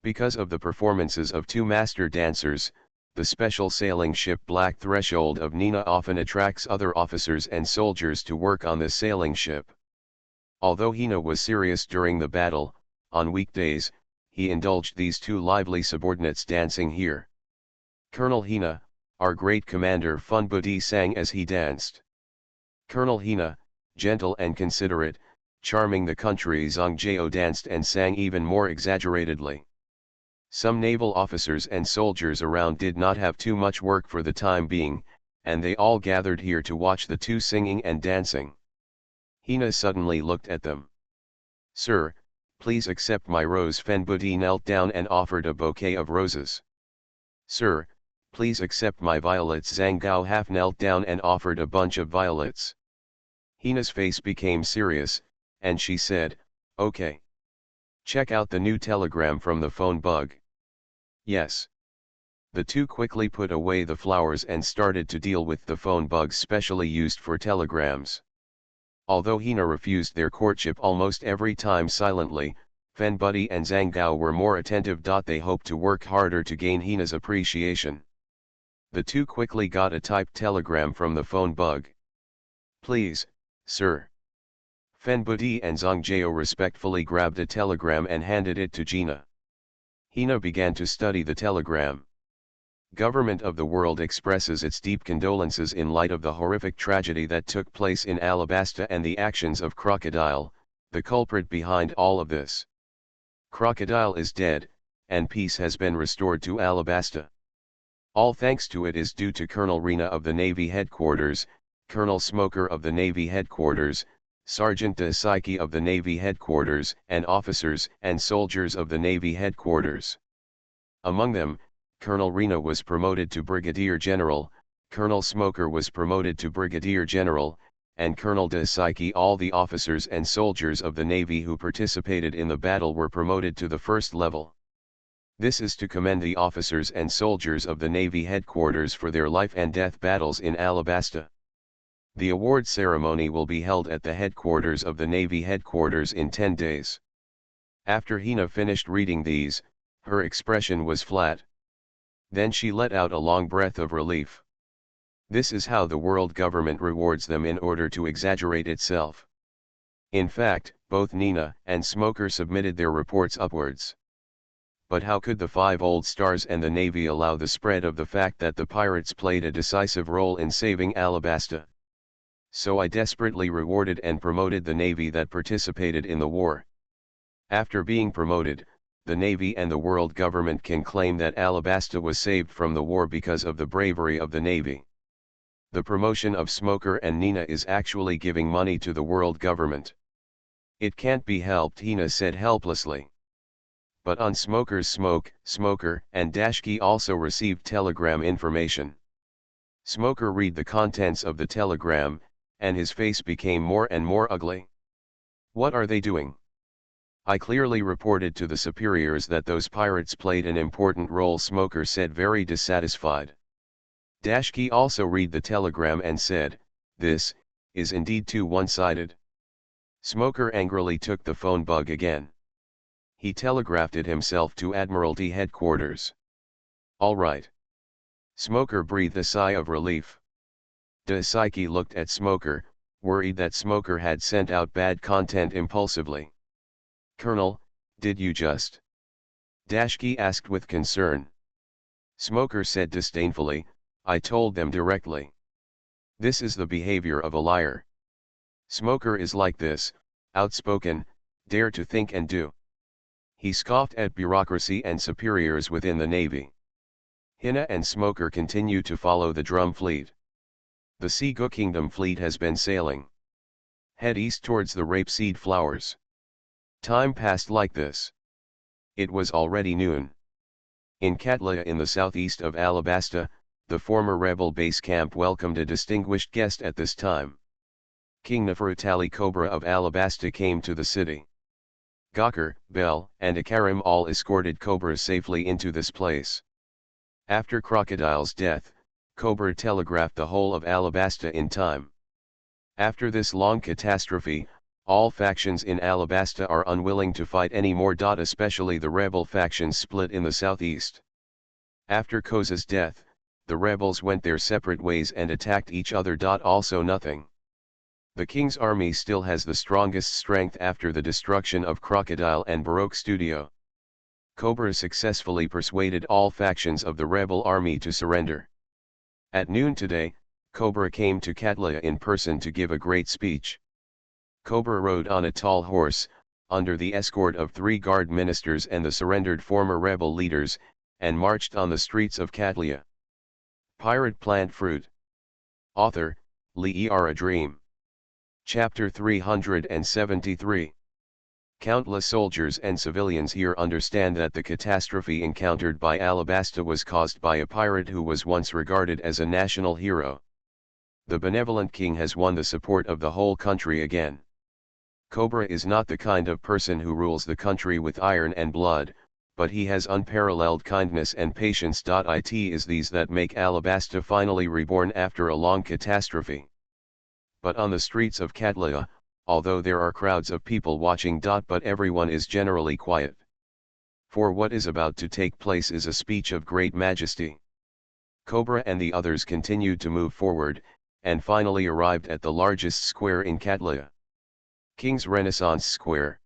Because of the performances of two master dancers, the special sailing ship Black Threshold of Nina often attracts other officers and soldiers to work on this sailing ship. Although Hina was serious during the battle, on weekdays, he indulged these two lively subordinates dancing here. "Colonel Hina, our great commander," Funbudi sang as he danced. Colonel Hina, gentle and considerate, charming the country, Zongjeo danced and sang even more exaggeratedly. Some naval officers and soldiers around did not have too much work for the time being, and they all gathered here to watch the two singing and dancing. Hina suddenly looked at them. "Sir, please accept my rose." Fenbudi knelt down and offered a bouquet of roses. "Sir, please accept my violets." Zhang half knelt down and offered a bunch of violets. Hina's face became serious, and she said, "Okay. Check out the new telegram from the phone bug." "Yes." The two quickly put away the flowers and started to deal with the phone bugs specially used for telegrams. Although Hina refused their courtship almost every time silently, Fenbudi and Zhang were more attentive. They hoped to work harder to gain Hina's appreciation. The two quickly got a typed telegram from the phone bug. "Please, sir." Fenbudi and Zongjeo respectfully grabbed a telegram and handed it to Hina. Hina began to study the telegram. "Government of the world expresses its deep condolences in light of the horrific tragedy that took place in Alabasta and the actions of Crocodile, the culprit behind all of this. Crocodile is dead, and peace has been restored to Alabasta. All thanks to it is due to Colonel Rena of the Navy Headquarters, Colonel Smoker of the Navy Headquarters, Sergeant Dashki of the Navy Headquarters, and officers and soldiers of the Navy Headquarters. Among them, Colonel Rena was promoted to Brigadier General, Colonel Smoker was promoted to Brigadier General, and Colonel Dashki. All the officers and soldiers of the Navy who participated in the battle were promoted to the first level. This is to commend the officers and soldiers of the Navy Headquarters for their life and death battles in Alabasta. The award ceremony will be held at the headquarters of the Navy Headquarters in 10 days. After Hina finished reading these, her expression was flat. Then she let out a long breath of relief. This is how the world government rewards them in order to exaggerate itself. In fact, both Nina and Smoker submitted their reports upwards. But how could the 5 old stars and the Navy allow the spread of the fact that the pirates played a decisive role in saving Alabasta? So I desperately rewarded and promoted the Navy that participated in the war. After being promoted, the Navy and the world government can claim that Alabasta was saved from the war because of the bravery of the Navy. The promotion of Smoker and Nina is actually giving money to the world government. It can't be helped, Nina said helplessly. But on Smoker's smoke, Smoker and Dashki also received telegram information. Smoker read the contents of the telegram, and his face became more and more ugly. What are they doing? I clearly reported to the superiors that those pirates played an important role, Smoker said, very dissatisfied. Dashki also read the telegram and said, "This is indeed too one-sided." Smoker angrily took the phone bug again. He telegraphed it himself to Admiralty headquarters. "All right." Smoker breathed a sigh of relief. Dasaiki looked at Smoker, worried that Smoker had sent out bad content impulsively. "Colonel, did you just?" Dashki asked with concern. Smoker said disdainfully, "I told them directly." This is the behavior of a liar. Smoker is like this, outspoken, dare to think and do. He scoffed at bureaucracy and superiors within the Navy. Hina and Smoker continue to follow the drum fleet. The Seago Kingdom fleet has been sailing. Head east towards the rapeseed flowers. Time passed like this. It was already noon. In Cattleya in the southeast of Alabasta, the former rebel base camp welcomed a distinguished guest at this time. King Nefertali Cobra of Alabasta came to the city. Gawker, Bell, and Akarim all escorted Cobra safely into this place. After Crocodile's death, Cobra telegraphed the whole of Alabasta in time. After this long catastrophe, all factions in Alabasta are unwilling to fight anymore. Especially the rebel factions split in the southeast. After Koza's death, the rebels went their separate ways and attacked each other. Also nothing. The king's army still has the strongest strength after the destruction of Crocodile and Baroque Studio. Cobra successfully persuaded all factions of the rebel army to surrender. At noon today, Cobra came to Cattleya in person to give a great speech. Cobra rode on a tall horse, under the escort of 3 guard ministers and the surrendered former rebel leaders, and marched on the streets of Cattleya. Pirate Plant Fruit. Author, Le'er a Dream. Chapter 373. Countless soldiers and civilians here understand that the catastrophe encountered by Alabasta was caused by a pirate who was once regarded as a national hero. The benevolent king has won the support of the whole country again. Cobra is not the kind of person who rules the country with iron and blood, but he has unparalleled kindness and patience. It is these that make Alabasta finally reborn after a long catastrophe. But on the streets of Cattleya, although there are crowds of people watching. But everyone is generally quiet. For what is about to take place is a speech of great majesty. Cobra and the others continued to move forward, and finally arrived at the largest square in Cattleya. King's Renaissance Square.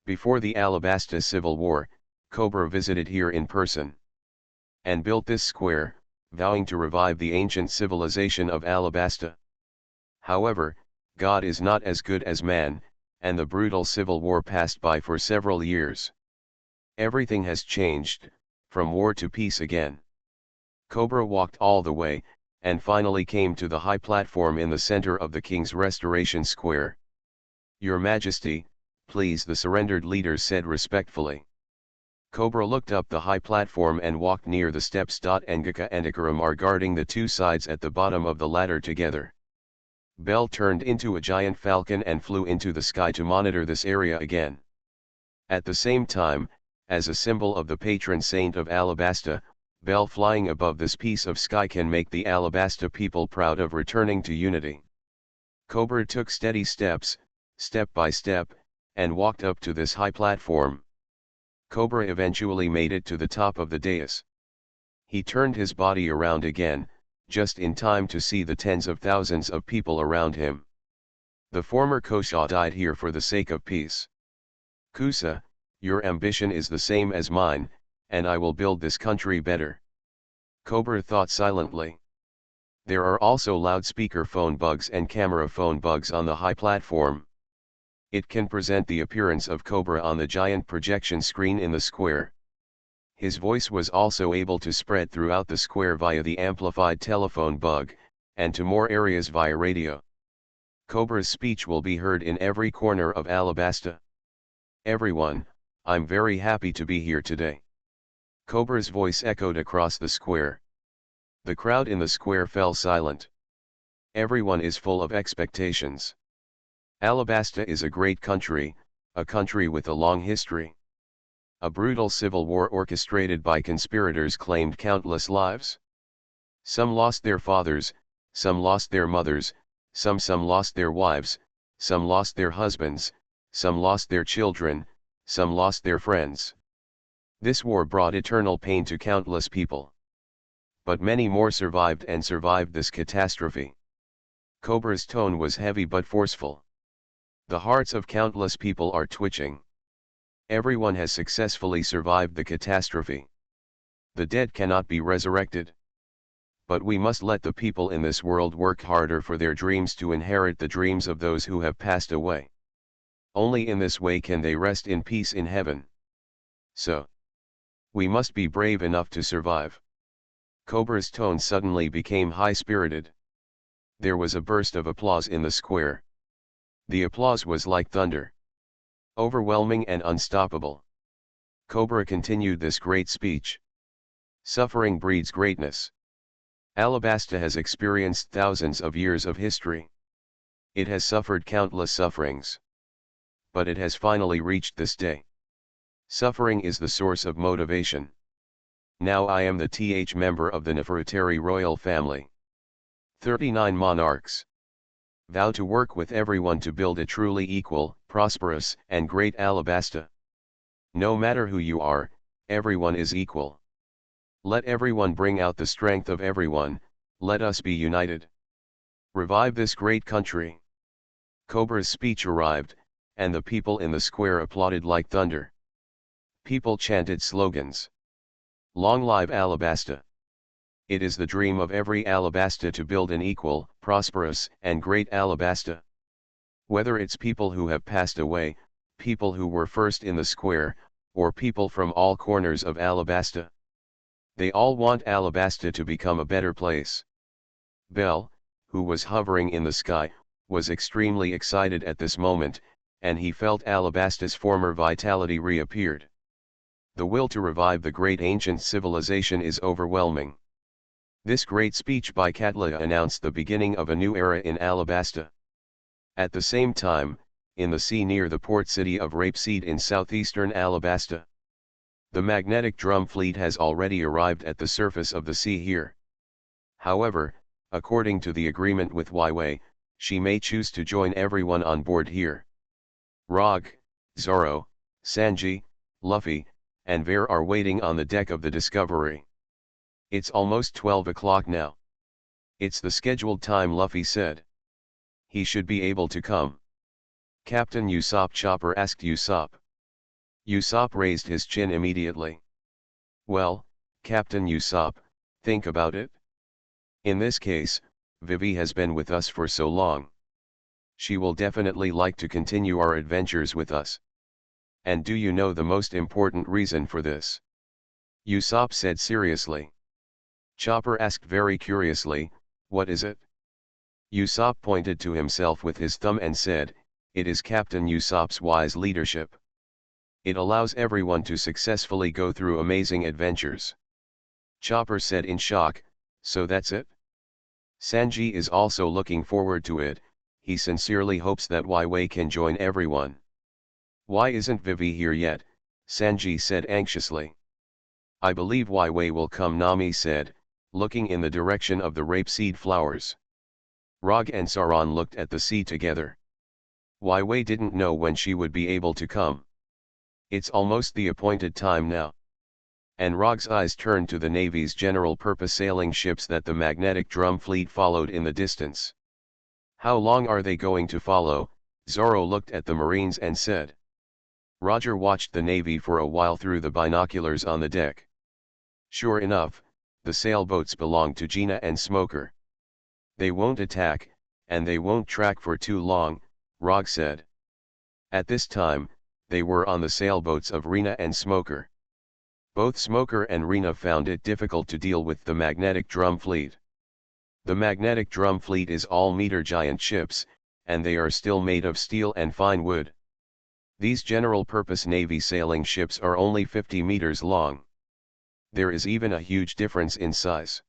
Before the Alabasta Civil War, Cobra visited here in person. And built this square, vowing to revive the ancient civilization of Alabasta. However, God is not as good as man, and the brutal civil war passed by for several years. Everything has changed, from war to peace again. Cobra walked all the way, and finally came to the high platform in the center of the King's Restoration Square. "Your Majesty, please," the surrendered leaders said respectfully. Cobra looked up the high platform and walked near the steps. Ngaka and Akarim are guarding the 2 sides at the bottom of the ladder together. Bell turned into a giant falcon and flew into the sky to monitor this area again. At the same time, as a symbol of the patron saint of Alabasta, Bell flying above this piece of sky can make the Alabasta people proud of returning to unity. Cobra took steady steps, step by step, and walked up to this high platform. Cobra eventually made it to the top of the dais. He turned his body around again, just in time to see the tens of thousands of people around him. The former Kosha died here for the sake of peace. Kusa, your ambition is the same as mine, and I will build this country better. Cobra thought silently. There are also loudspeaker phone bugs and camera phone bugs on the high platform. It can present the appearance of Cobra on the giant projection screen in the square. His voice was also able to spread throughout the square via the amplified telephone bug, and to more areas via radio. Cobra's speech will be heard in every corner of Alabasta. Everyone, I'm very happy to be here today. Cobra's voice echoed across the square. The crowd in the square fell silent. Everyone is full of expectations. Alabasta is a great country, a country with a long history. A brutal civil war orchestrated by conspirators claimed countless lives. Some lost their fathers, some lost their mothers, some lost their wives, some lost their husbands, some lost their children, some lost their friends. This war brought eternal pain to countless people. But many more survived and survived this catastrophe. Cobra's tone was heavy but forceful. The hearts of countless people are twitching. Everyone has successfully survived the catastrophe. The dead cannot be resurrected. But we must let the people in this world work harder for their dreams to inherit the dreams of those who have passed away. Only in this way can they rest in peace in heaven. So, we must be brave enough to survive. Cobra's tone suddenly became high-spirited. There was a burst of applause in the square. The applause was like thunder. Overwhelming and unstoppable. Cobra continued this great speech. Suffering breeds greatness. Alabasta has experienced thousands of years of history. It has suffered countless sufferings. But it has finally reached this day. Suffering is the source of motivation. Now I am the member of the Nefertari royal family. 39 monarchs. Vow to work with everyone to build a truly equal, prosperous, and great Alabasta. No matter who you are, everyone is equal. Let everyone bring out the strength of everyone, let us be united. Revive this great country. Cobra's speech arrived, and the people in the square applauded like thunder. People chanted slogans. Long live Alabasta! It is the dream of every Alabasta to build an equal, prosperous, and great Alabasta. Whether it's people who have passed away, people who were first in the square, or people from all corners of Alabasta. They all want Alabasta to become a better place. Bell, who was hovering in the sky, was extremely excited at this moment, and he felt Alabasta's former vitality reappeared. The will to revive the great ancient civilization is overwhelming. This great speech by Katla announced the beginning of a new era in Alabasta. At the same time, in the sea near the port city of Rapeseed in southeastern Alabasta, the magnetic drum fleet has already arrived at the surface of the sea here. However, according to the agreement with Waiwei, she may choose to join everyone on board here. Rog, Zoro, Sanji, Luffy, and Ver are waiting on the deck of the Discovery. It's almost 12 o'clock now. It's the scheduled time, Luffy said. He should be able to come. Captain Usopp Chopper asked Usopp. Usopp raised his chin immediately. Well, Captain Usopp, think about it. In this case, Vivi has been with us for so long. She will definitely like to continue our adventures with us. And do you know the most important reason for this? Usopp said seriously. Chopper asked very curiously, what is it? Usopp pointed to himself with his thumb and said, it is Captain Usopp's wise leadership. It allows everyone to successfully go through amazing adventures. Chopper said in shock, so that's it? Sanji is also looking forward to it, he sincerely hopes that Waiwei can join everyone. Why isn't Vivi here yet? Sanji said anxiously. I believe Waiwei will come, Nami said, looking in the direction of the rapeseed flowers. Rog and Saran looked at the sea together. Waiwei didn't know when she would be able to come. It's almost the appointed time now. and Rog's eyes turned to the Navy's general-purpose sailing ships that the magnetic drum fleet followed in the distance. "How long are they going to follow?" Zorro looked at the Marines and said. Roger watched the Navy for a while through the binoculars on the deck. Sure enough, the sailboats belonged to Gina and Smoker. "They won't attack, and they won't track for too long," Rog said. At this time, they were on the sailboats of Rena and Smoker. Both Smoker and Rena found it difficult to deal with the magnetic drum fleet. The magnetic drum fleet is all-meter giant ships, and they are still made of steel and fine wood. These general-purpose Navy sailing ships are only 50 meters long. There is even a huge difference in size.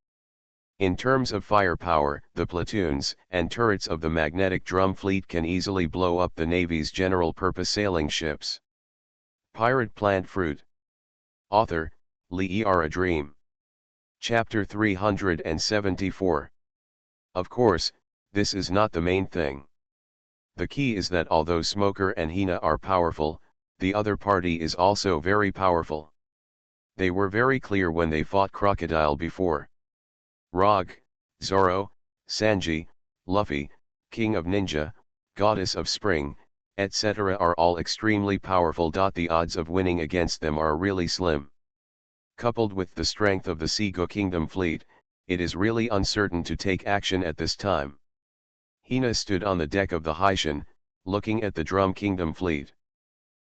In terms of firepower, the platoons and turrets of the magnetic drum fleet can easily blow up the Navy's general-purpose sailing ships. Pirate Plant Fruit. Author, Lee A Dream. Chapter 374. Of course, this is not the main thing. The key is that although Smoker and Hina are powerful, the other party is also very powerful. They were very clear when they fought Crocodile before. Rog, Zorro, Sanji, Luffy, King of Ninja, Goddess of Spring, etc. are all extremely powerful. The odds of winning against them are really slim. Coupled with the strength of the Seago Kingdom fleet, it is really uncertain to take action at this time. Hina stood on the deck of the Haitian, looking at the Drum Kingdom fleet.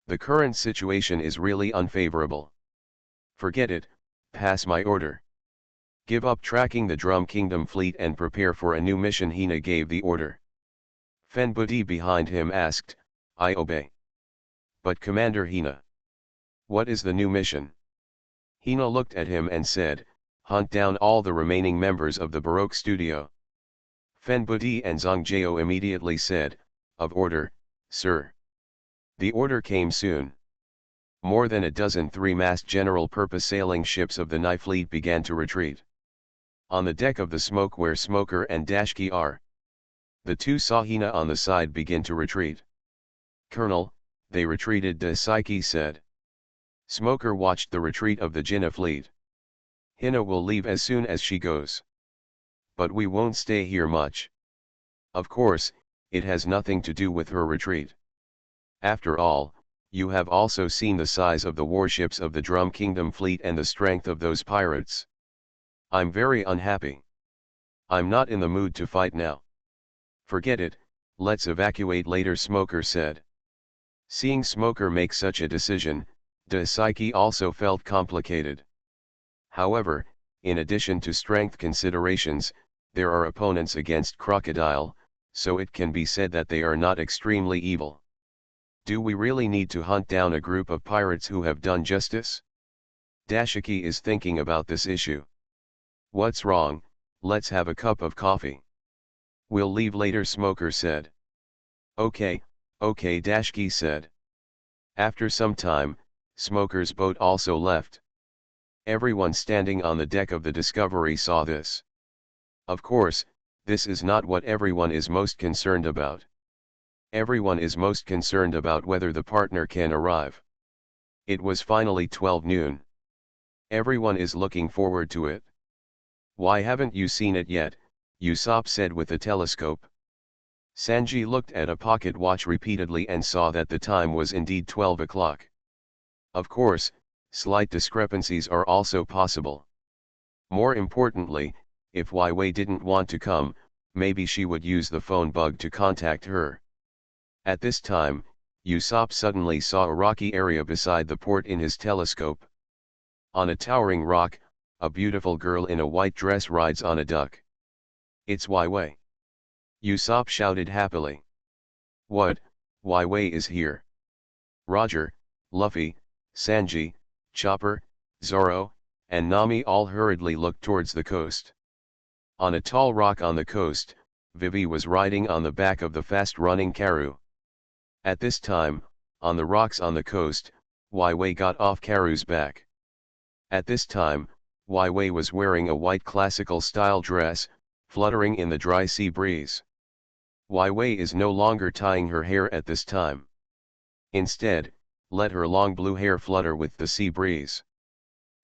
The current situation is really unfavorable. Forget it, pass my order. Give up tracking the Drum Kingdom fleet and prepare for a new mission. Hina gave the order. Fenbudi behind him asked, "I obey. But Commander Hina, what is the new mission?" Hina looked at him and said, "Hunt down all the remaining members of the Baroque studio." Fenbudi and Zongjao immediately said, "Of order, sir." The order came soon. More than a dozen three-mast general-purpose sailing ships of the Nai fleet began to retreat. On the deck of the Smoke where Smoker and Dashki are, the two saw Hina on the side begin to retreat. "Colonel, they retreated," Daisuke said. Smoker watched the retreat of the Jinna fleet. "Hina will leave as soon as she goes. But we won't stay here much. Of course, it has nothing to do with her retreat. After all, you have also seen the size of the warships of the Drum Kingdom fleet and the strength of those pirates. I'm very unhappy. I'm not in the mood to fight now. Forget it, let's evacuate later," Smoker said. Seeing Smoker make such a decision, Daisuke also felt complicated. However, in addition to strength considerations, there are opponents against Crocodile, so it can be said that they are not extremely evil. Do we really need to hunt down a group of pirates who have done justice? Dashiki is thinking about this issue. "What's wrong? Let's have a cup of coffee." "We'll leave later," Smoker said. Okay, Dashiki said. After some time, Smoker's boat also left. Everyone standing on the deck of the Discovery saw this. Of course, this is not what everyone is most concerned about. Everyone is most concerned about whether the partner can arrive. It was finally 12 noon. Everyone is looking forward to it. "Why haven't you seen it yet?" Usopp said with a telescope. Sanji looked at a pocket watch repeatedly and saw that the time was indeed 12 o'clock. Of course, slight discrepancies are also possible. More importantly, if Wai Wei didn't want to come, maybe she would use the phone bug to contact her. At this time, Usopp suddenly saw a rocky area beside the port in his telescope. On a towering rock, a beautiful girl in a white dress rides on a duck. "It's Wai Wei!" Usopp shouted happily. "What, Wai Wei is here?" Roger, Luffy, Sanji, Chopper, Zoro, and Nami all hurriedly looked towards the coast. On a tall rock on the coast, Vivi was riding on the back of the fast-running Karoo. At this time, on the rocks on the coast, Wai Wei got off Karoo's back. At this time, Wai Wei was wearing a white classical-style dress, fluttering in the dry sea breeze. Wai Wei is no longer tying her hair at this time. Instead, let her long blue hair flutter with the sea breeze.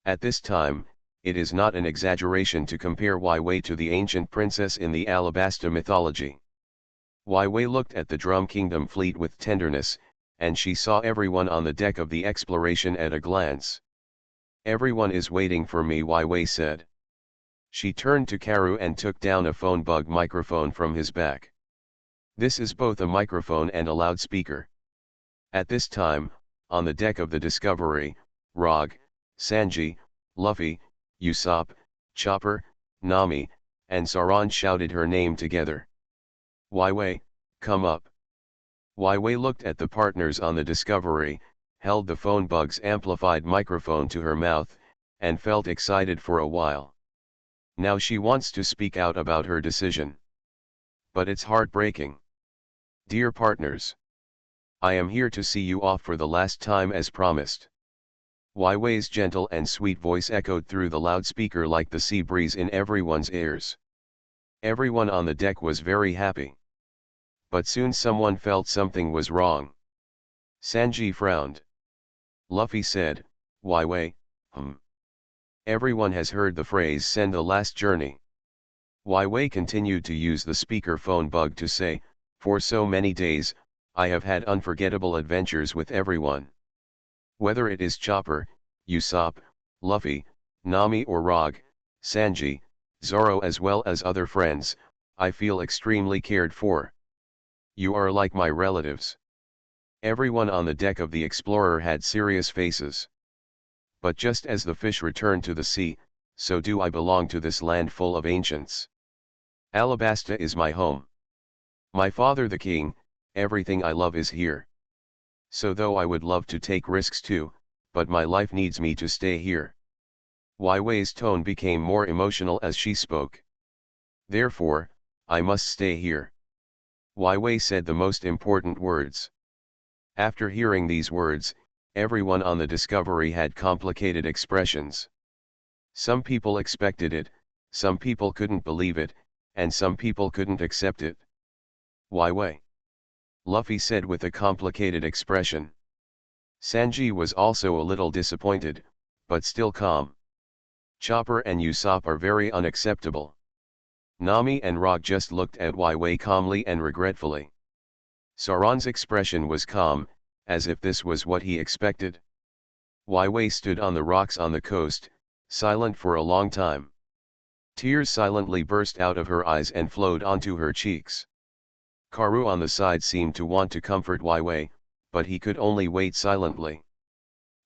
At this time, it is not an exaggeration to compare Wai Wei to the ancient princess in the Alabasta mythology. Wai Wei looked at the Drum Kingdom fleet with tenderness, and she saw everyone on the deck of the exploration at a glance. "Everyone is waiting for me," Wai Wei said. She turned to Karu and took down a phone bug microphone from his back. This is both a microphone and a loudspeaker. At this time, on the deck of the Discovery, Rog, Sanji, Luffy, Usopp, Chopper, Nami, and Sauron shouted her name together. "Wai Wei, come up." Wai Wei looked at the partners on the Discovery, held the phone bug's amplified microphone to her mouth, and felt excited for a while. Now she wants to speak out about her decision. But it's heartbreaking. "Dear partners, I am here to see you off for the last time as promised." Wai Wei's gentle and sweet voice echoed through the loudspeaker like the sea breeze in everyone's ears. Everyone on the deck was very happy. But soon someone felt something was wrong. Sanji frowned. Luffy said, "Wai Wei, Everyone has heard the phrase "send a last journey." Wai Wei continued to use the speaker phone bug to say, "For so many days, I have had unforgettable adventures with everyone. Whether it is Chopper, Usopp, Luffy, Nami or Rog, Sanji, Zoro as well as other friends, I feel extremely cared for. You are like my relatives." Everyone on the deck of the Explorer had serious faces. "But just as the fish return to the sea, so do I belong to this land full of ancients. Alabasta is my home. My father the king, everything I love is here. So though I would love to take risks too, but my life needs me to stay here." Wai Wei's tone became more emotional as she spoke. "Therefore, I must stay here." Wai Wei said the most important words. After hearing these words, everyone on the Discovery had complicated expressions. Some people expected it, some people couldn't believe it, and some people couldn't accept it. "Wai Wei?" Luffy said with a complicated expression. Sanji was also a little disappointed, but still calm. Chopper and Usopp are very unacceptable. Nami and Rog just looked at Wai Wei calmly and regretfully. Sauron's expression was calm, as if this was what he expected. Wai Wei stood on the rocks on the coast, silent for a long time. Tears silently burst out of her eyes and flowed onto her cheeks. Karu on the side seemed to want to comfort Wai Wei, but he could only wait silently.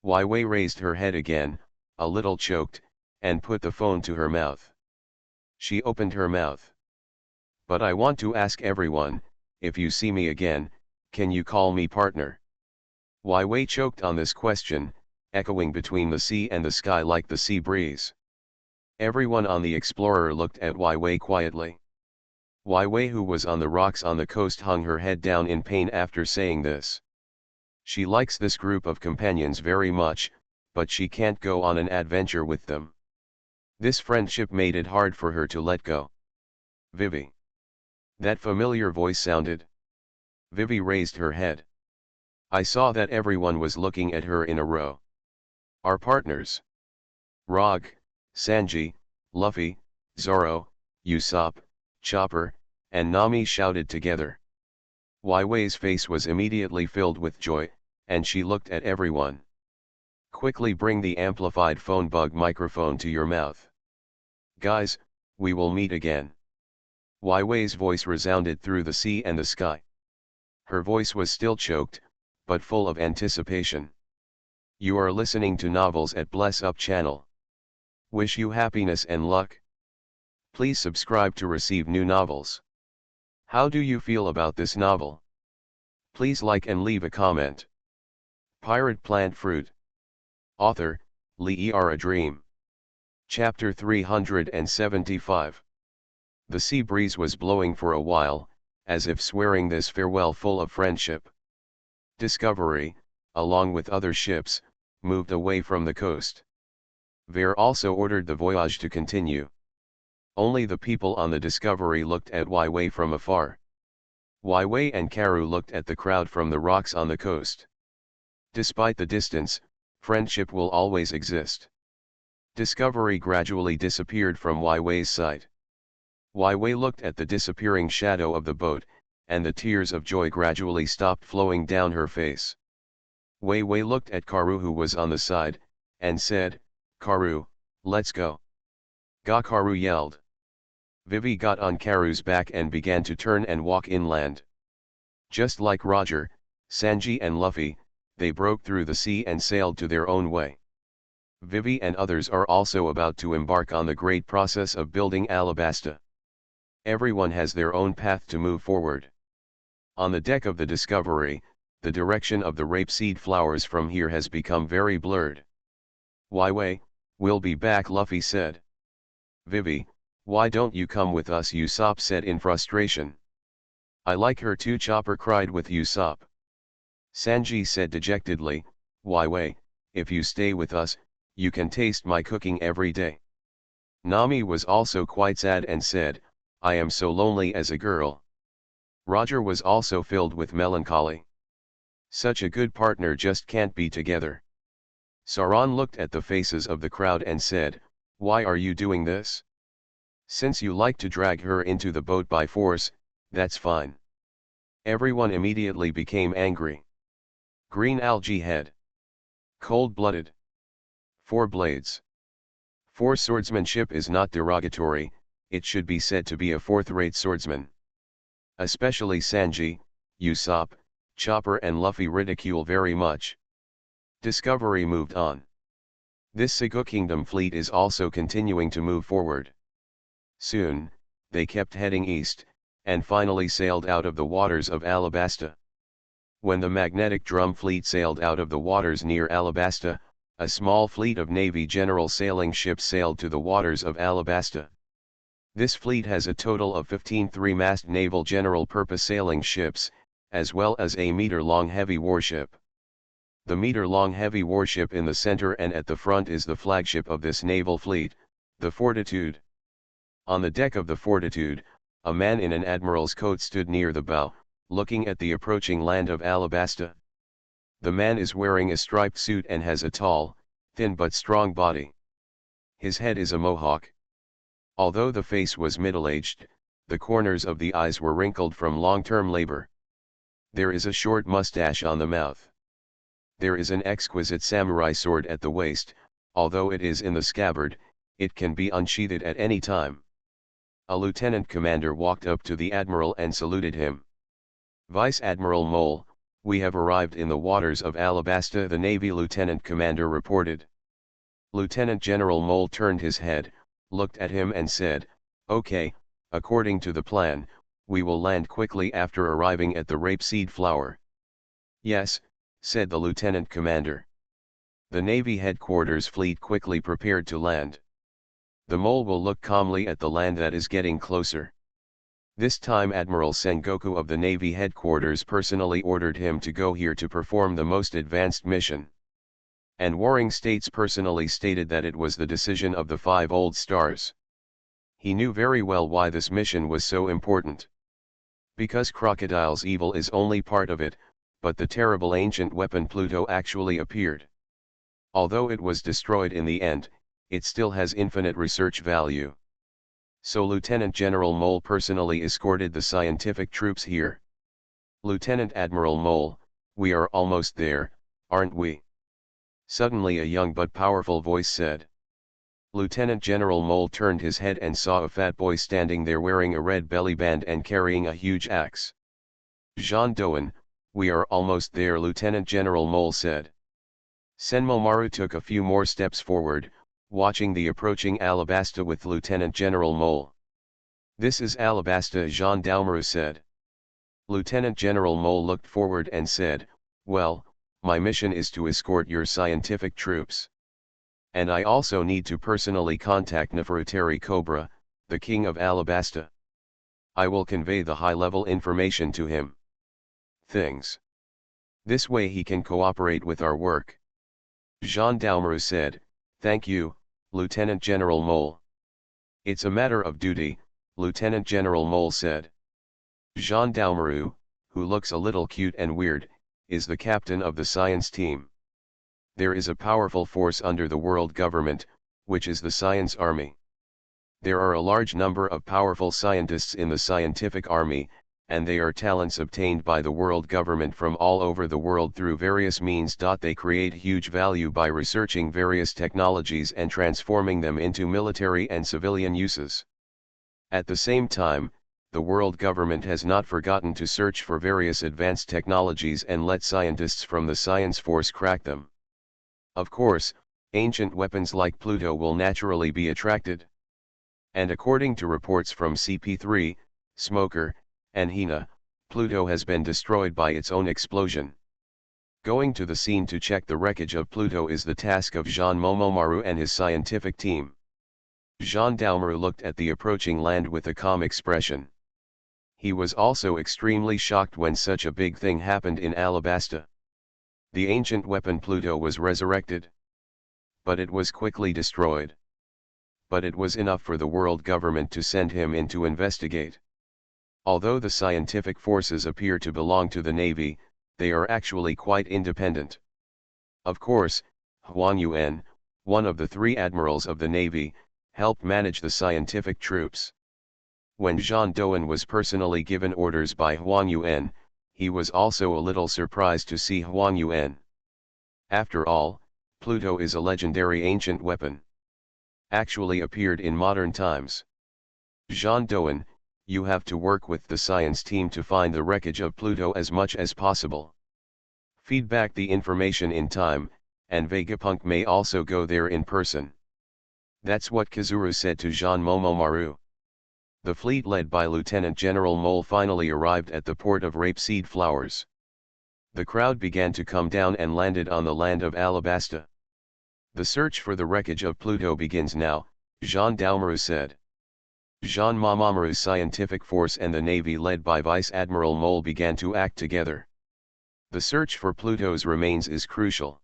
Wai Wei raised her head again, a little choked, and put the phone to her mouth. She opened her mouth. "But I want to ask everyone, if you see me again, can you call me partner?" Wai Wei choked on this question, echoing between the sea and the sky like the sea breeze. Everyone on the Explorer looked at Wai Wei quietly. Wai Wei, who was on the rocks on the coast, hung her head down in pain after saying this. She likes this group of companions very much, but she can't go on an adventure with them. This friendship made it hard for her to let go. "Vivi." That familiar voice sounded. Vivi raised her head. I saw that everyone was looking at her in a row. "Our partners. Rog, Sanji, Luffy, Zoro, Usopp, Chopper, and Nami shouted together. Wai Wei's face was immediately filled with joy, and she looked at everyone. "Quickly bring the amplified phone bug microphone to your mouth. Guys, we will meet again." Wai Wei's voice resounded through the sea and the sky. Her voice was still choked, but full of anticipation. You are listening to Novels at Bless Up channel. Wish you happiness and luck. Please subscribe to receive new novels. How do you feel about this novel? Please like and leave a comment. Pirate Plant Fruit. Author, Lee A Dream. Chapter 375. The sea breeze was blowing for a while, as if swearing this farewell full of friendship. Discovery, along with other ships, moved away from the coast. Vare also ordered the voyage to continue. Only the people on the Discovery looked at Wai Wei from afar. Wai Wei and Karu looked at the crowd from the rocks on the coast. Despite the distance, friendship will always exist. Discovery gradually disappeared from Wei Wei's sight. Wei Wei looked at the disappearing shadow of the boat, and the tears of joy gradually stopped flowing down her face. Wei Wei looked at Karu, who was on the side, and said, "Karu, let's go." Ga Karu yelled. Vivi got on Karu's back and began to turn and walk inland. Just like Roger, Sanji and Luffy, they broke through the sea and sailed to their own way. Vivi and others are also about to embark on the great process of building Alabasta. Everyone has their own path to move forward. On the deck of the Discovery, the direction of the rapeseed flowers from here has become very blurred. "Wei Wei, we'll be back," Luffy said. "Vivi, why don't you come with us?" Usopp said in frustration. "I like her too," Chopper cried with Usopp. Sanji said dejectedly, "Wei Wei, if you stay with us, you can taste my cooking every day." Nami was also quite sad and said, "I am so lonely as a girl." Roger was also filled with melancholy. Such a good partner just can't be together. Sauron looked at the faces of the crowd and said, "Why are you doing this? Since you like to drag her into the boat by force, that's fine." Everyone immediately became angry. Green algae head. Cold-blooded. 4 blades. 4 swordsmanship is not derogatory, it should be said to be a fourth-rate swordsman. Especially Sanji, Usopp, Chopper and Luffy ridicule very much. Discovery moved on. This Segu Kingdom fleet is also continuing to move forward. Soon, they kept heading east, and finally sailed out of the waters of Alabasta. When the magnetic drum fleet sailed out of the waters near Alabasta, a small fleet of Navy general sailing ships sailed to the waters of Alabasta. This fleet has a total of 15 three-mast naval general-purpose sailing ships, as well as a meter-long heavy warship. The meter-long heavy warship in the center and at the front is the flagship of this naval fleet, the Fortitude. On the deck of the Fortitude, a man in an admiral's coat stood near the bow, looking at the approaching land of Alabasta. The man is wearing a striped suit and has a tall, thin but strong body. His head is a mohawk. Although the face was middle-aged, the corners of the eyes were wrinkled from long-term labor. There is a short mustache on the mouth. There is an exquisite samurai sword at the waist, although it is in the scabbard, it can be unsheathed at any time. A lieutenant commander walked up to the admiral and saluted him. "Vice Admiral Mole, we have arrived in the waters of Alabasta," the Navy lieutenant commander reported. Lieutenant General Mole turned his head, looked at him and said, "Okay, according to the plan, we will land quickly after arriving at the rapeseed flower." "Yes," said the lieutenant commander. The Navy headquarters fleet quickly prepared to land. The mole will look calmly at the land that is getting closer. This time Admiral Sengoku of the Navy headquarters personally ordered him to go here to perform the most advanced mission. And Warring States personally stated that it was the decision of the 5 old stars. He knew very well why this mission was so important. Because Crocodile's evil is only part of it, but the terrible ancient weapon Pluto actually appeared. Although it was destroyed in the end, it still has infinite research value. So Lieutenant General Mole personally escorted the scientific troops here. "Lieutenant Admiral Mole, we are almost there, aren't we?" Suddenly a young but powerful voice said. Lieutenant General Mole turned his head and saw a fat boy standing there wearing a red belly band and carrying a huge axe. "Jean Doan, we are almost there," Lieutenant General Mole said. Senmomaru took a few more steps forward, watching the approaching Alabasta with Lieutenant General Mole. "This is Alabasta," Gendarmerie said. Lieutenant General Mole looked forward and said, "Well, my mission is to escort your scientific troops. And I also need to personally contact Nefertari Cobra, the king of Alabasta. I will convey the high-level information to him. Things. This way he can cooperate with our work." Gendarmerie said, "Thank you, Lieutenant General Mole." "It's a matter of duty," Lieutenant General Mole said. Gendarmerie, who looks a little cute and weird, is the captain of the science team. There is a powerful force under the world government, which is the science army. There are a large number of powerful scientists in the scientific army, and they are talents obtained by the world government from all over the world through various means. They create huge value by researching various technologies and transforming them into military and civilian uses. At the same time, the world government has not forgotten to search for various advanced technologies and let scientists from the science force crack them. Of course, ancient weapons like Pluto will naturally be attracted. And according to reports from CP3, Smoker, and Hina, Pluto has been destroyed by its own explosion. Going to the scene to check the wreckage of Pluto is the task of Jean Momomaru and his scientific team. Jean Daumaru looked at the approaching land with a calm expression. He was also extremely shocked when such a big thing happened in Alabasta. The ancient weapon Pluto was resurrected. But it was quickly destroyed. But it was enough for the world government to send him in to investigate. Although the scientific forces appear to belong to the Navy, they are actually quite independent. Of course, Huang Yuan, one of the 3 admirals of the Navy, helped manage the scientific troops. When Jean Doan was personally given orders by Huang Yuan, he was also a little surprised to see Huang Yuan. After all, Pluto is a legendary ancient weapon. Actually appeared in modern times. Jean Doan, you have to work with the science team to find the wreckage of Pluto as much as possible. Feed back the information in time, and Vegapunk may also go there in person. That's what Kazuru said to Jean Momomaru. The fleet led by Lieutenant General Mole finally arrived at the port of Rapeseed Flowers. The crowd began to come down and landed on the land of Alabasta. The search for the wreckage of Pluto begins now, Jean Daumaru said. Jean Momomaru's scientific force and the Navy led by Vice Admiral Mole began to act together. The search for Pluto's remains is crucial.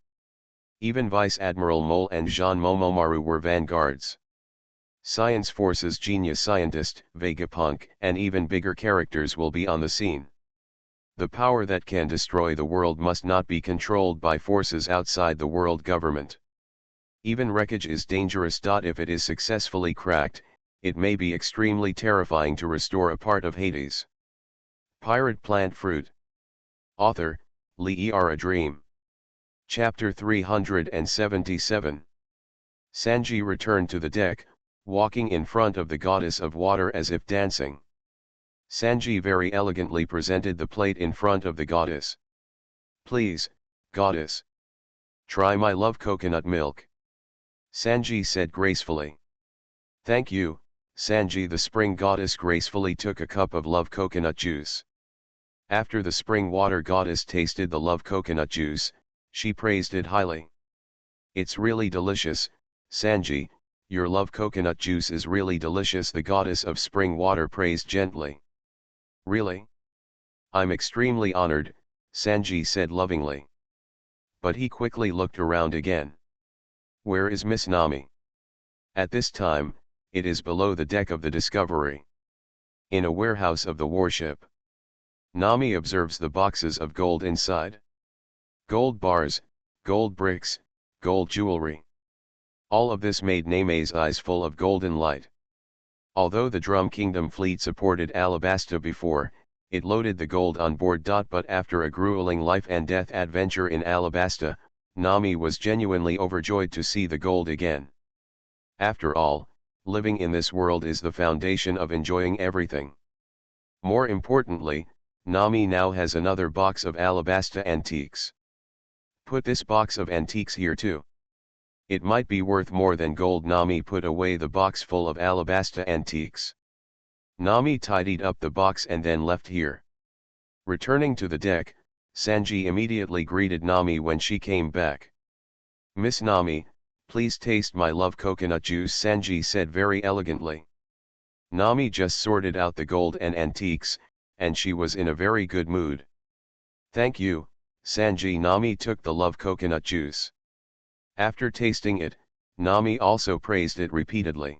Even Vice Admiral Mole and Jean Momomaru were vanguards. Science Force's genius scientist, Vegapunk, and even bigger characters will be on the scene. The power that can destroy the world must not be controlled by forces outside the world government. Even wreckage is dangerous. If it is successfully cracked, it may be extremely terrifying to restore a part of Hades. Pirate Plant Fruit. Author, Lee A Dream. Chapter 377. Sanji returned to the deck, walking in front of the goddess of water as if dancing. Sanji very elegantly presented the plate in front of the goddess. Please, goddess. Try my love coconut milk. Sanji said gracefully. Thank you, Sanji. The spring goddess gracefully took a cup of love coconut juice. After the spring water goddess tasted the love coconut juice, she praised it highly. It's really delicious, Sanji, your love coconut juice is really delicious, the goddess of spring water praised gently. Really? I'm extremely honored, Sanji said lovingly. But he quickly looked around again. Where is Miss Nami? At this time, it is below the deck of the Discovery. In a warehouse of the warship. Nami observes the boxes of gold inside. Gold bars, gold bricks, gold jewelry. All of this made Name's eyes full of golden light. Although the Drum Kingdom fleet supported Alabasta before, it loaded the gold on board. But after a grueling life and death adventure in Alabasta, Nami was genuinely overjoyed to see the gold again. After all, living in this world is the foundation of enjoying everything. More importantly, Nami now has another box of Alabasta antiques. Put this box of antiques here too. It might be worth more than gold. Nami put away the box full of Alabasta antiques. Nami tidied up the box and then left here. Returning to the deck, Sanji immediately greeted Nami when she came back. Miss Nami, please taste my love coconut juice, Sanji said very elegantly. Nami just sorted out the gold and antiques, and she was in a very good mood. Thank you, Sanji. Nami took the love coconut juice. After tasting it, Nami also praised it repeatedly.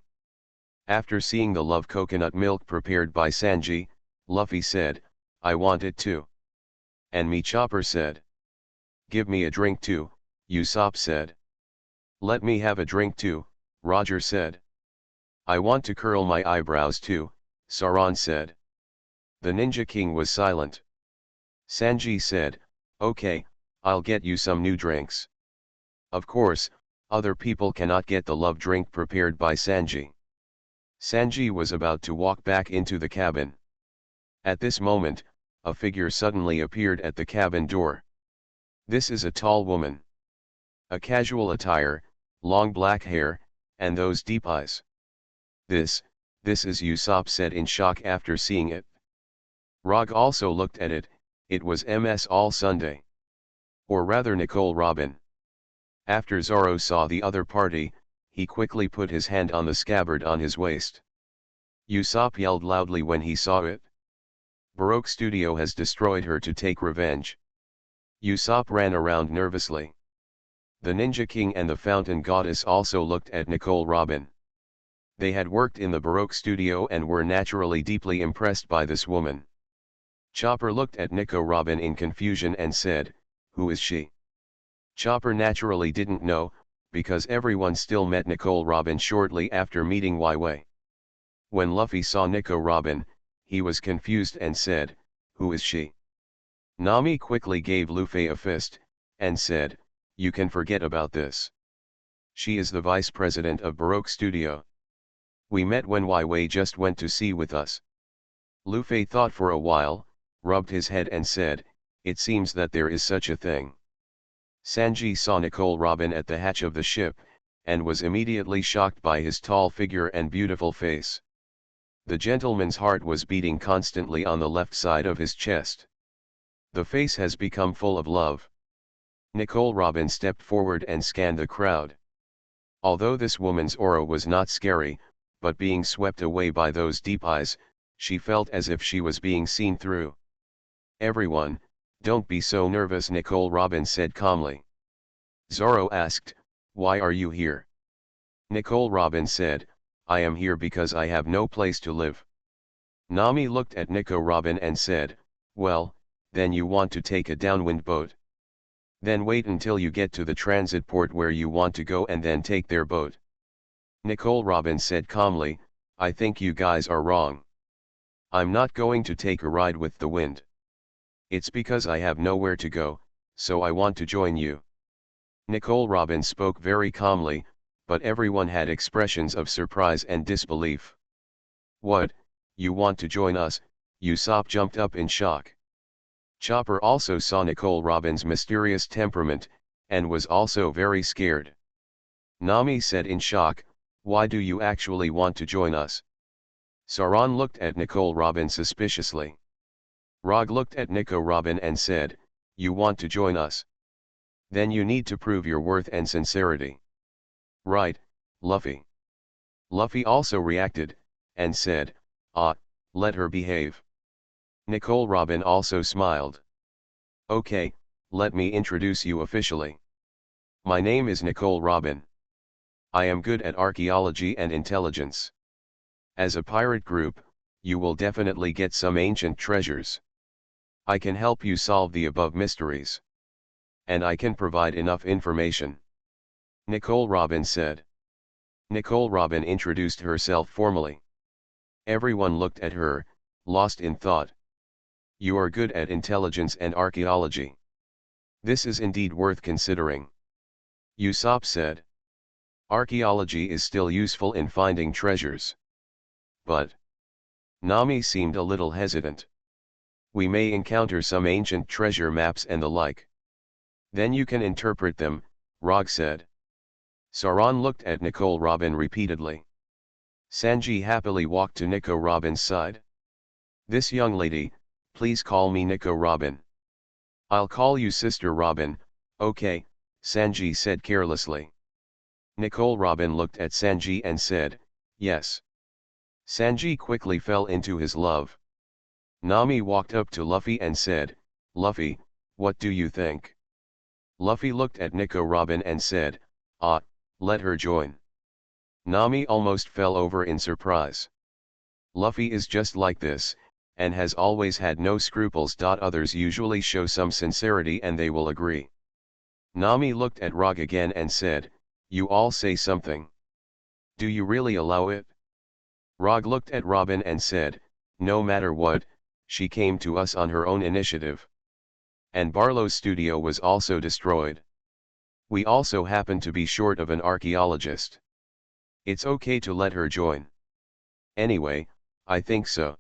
After seeing the love coconut milk prepared by Sanji, Luffy said, I want it too. And me Chopper said. Give me a drink too, Usopp said. Let me have a drink too, Roger said. I want to curl my eyebrows too, Sauron said. The Ninja King was silent. Sanji said, okay, I'll get you some new drinks. Of course, other people cannot get the love drink prepared by Sanji. Sanji was about to walk back into the cabin. At this moment, a figure suddenly appeared at the cabin door. This is a tall woman. A casual attire, long black hair, and those deep eyes. This is Usopp said in shock after seeing it. Rog also looked at it, it was Ms. All Sunday. Or rather Nicole Robin. After Zoro saw the other party, he quickly put his hand on the scabbard on his waist. Usopp yelled loudly when he saw it. Baroque Studio has destroyed her to take revenge. Usopp ran around nervously. The Ninja King and the Fountain Goddess also looked at Nicole Robin. They had worked in the Baroque Studio and were naturally deeply impressed by this woman. Chopper looked at Nico Robin in confusion and said, "Who is she?" Chopper naturally didn't know, because everyone still met Nicole Robin shortly after meeting Wei. When Luffy saw Nico Robin, he was confused and said, "Who is she?" Nami quickly gave Luffy a fist, and said, "You can forget about this. She is the vice president of Baroque Studio. We met when Wei just went to sea with us." Luffy thought for a while, rubbed his head and said, "It seems that there is such a thing." Sanji saw Nicole Robin at the hatch of the ship, and was immediately shocked by his tall figure and beautiful face. The gentleman's heart was beating constantly on the left side of his chest. The face has become full of love. Nicole Robin stepped forward and scanned the crowd. Although this woman's aura was not scary, but being swept away by those deep eyes, she felt as if she was being seen through. "Everyone, don't be so nervous," Nicole Robin said calmly. Zoro asked, "Why are you here?" Nicole Robin said, "I am here because I have no place to live." Nami looked at Nico Robin and said, "Well, then you want to take a downwind boat. Then wait until you get to the transit port where you want to go and then take their boat." Nicole Robin said calmly, "I think you guys are wrong. I'm not going to take a ride with the wind. It's because I have nowhere to go, so I want to join you." Nicole Robin spoke very calmly, but everyone had expressions of surprise and disbelief. "What, you want to join us?" Usopp jumped up in shock. Chopper also saw Nicole Robin's mysterious temperament, and was also very scared. Nami said in shock, "Why do you actually want to join us?" Sauron looked at Nicole Robin suspiciously. Rog looked at Nico Robin and said, "You want to join us? Then you need to prove your worth and sincerity. Right, Luffy." Luffy also reacted, and said, "Ah, let her behave." Nicole Robin also smiled. "Okay, let me introduce you officially. My name is Nicole Robin. I am good at archaeology and intelligence. As a pirate group, you will definitely get some ancient treasures. I can help you solve the above mysteries. And I can provide enough information," Nicole Robin said. Nicole Robin introduced herself formally. Everyone looked at her, lost in thought. "You are good at intelligence and archaeology. This is indeed worth considering," Usopp said. "Archaeology is still useful in finding treasures. But..." Nami seemed a little hesitant. "We may encounter some ancient treasure maps and the like. Then you can interpret them," Rog said. Sauron looked at Nicole Robin repeatedly. Sanji happily walked to Nico Robin's side. "This young lady, please call me Nico Robin." "I'll call you Sister Robin." "Okay," Sanji said carelessly. Nicole Robin looked at Sanji and said, "Yes." Sanji quickly fell into his love. Nami walked up to Luffy and said, "Luffy, what do you think?" Luffy looked at Nico Robin and said, "Ah, let her join." Nami almost fell over in surprise. Luffy is just like this, and has always had no scruples. Others usually show some sincerity and they will agree. Nami looked at Rog again and said, "You all say something." Do you really allow it? Rog looked at Robin and said, no matter what, she came to us on her own initiative. And Barlow's studio was also destroyed. We also happen to be short of an archaeologist. It's okay to let her join. Anyway, I think so.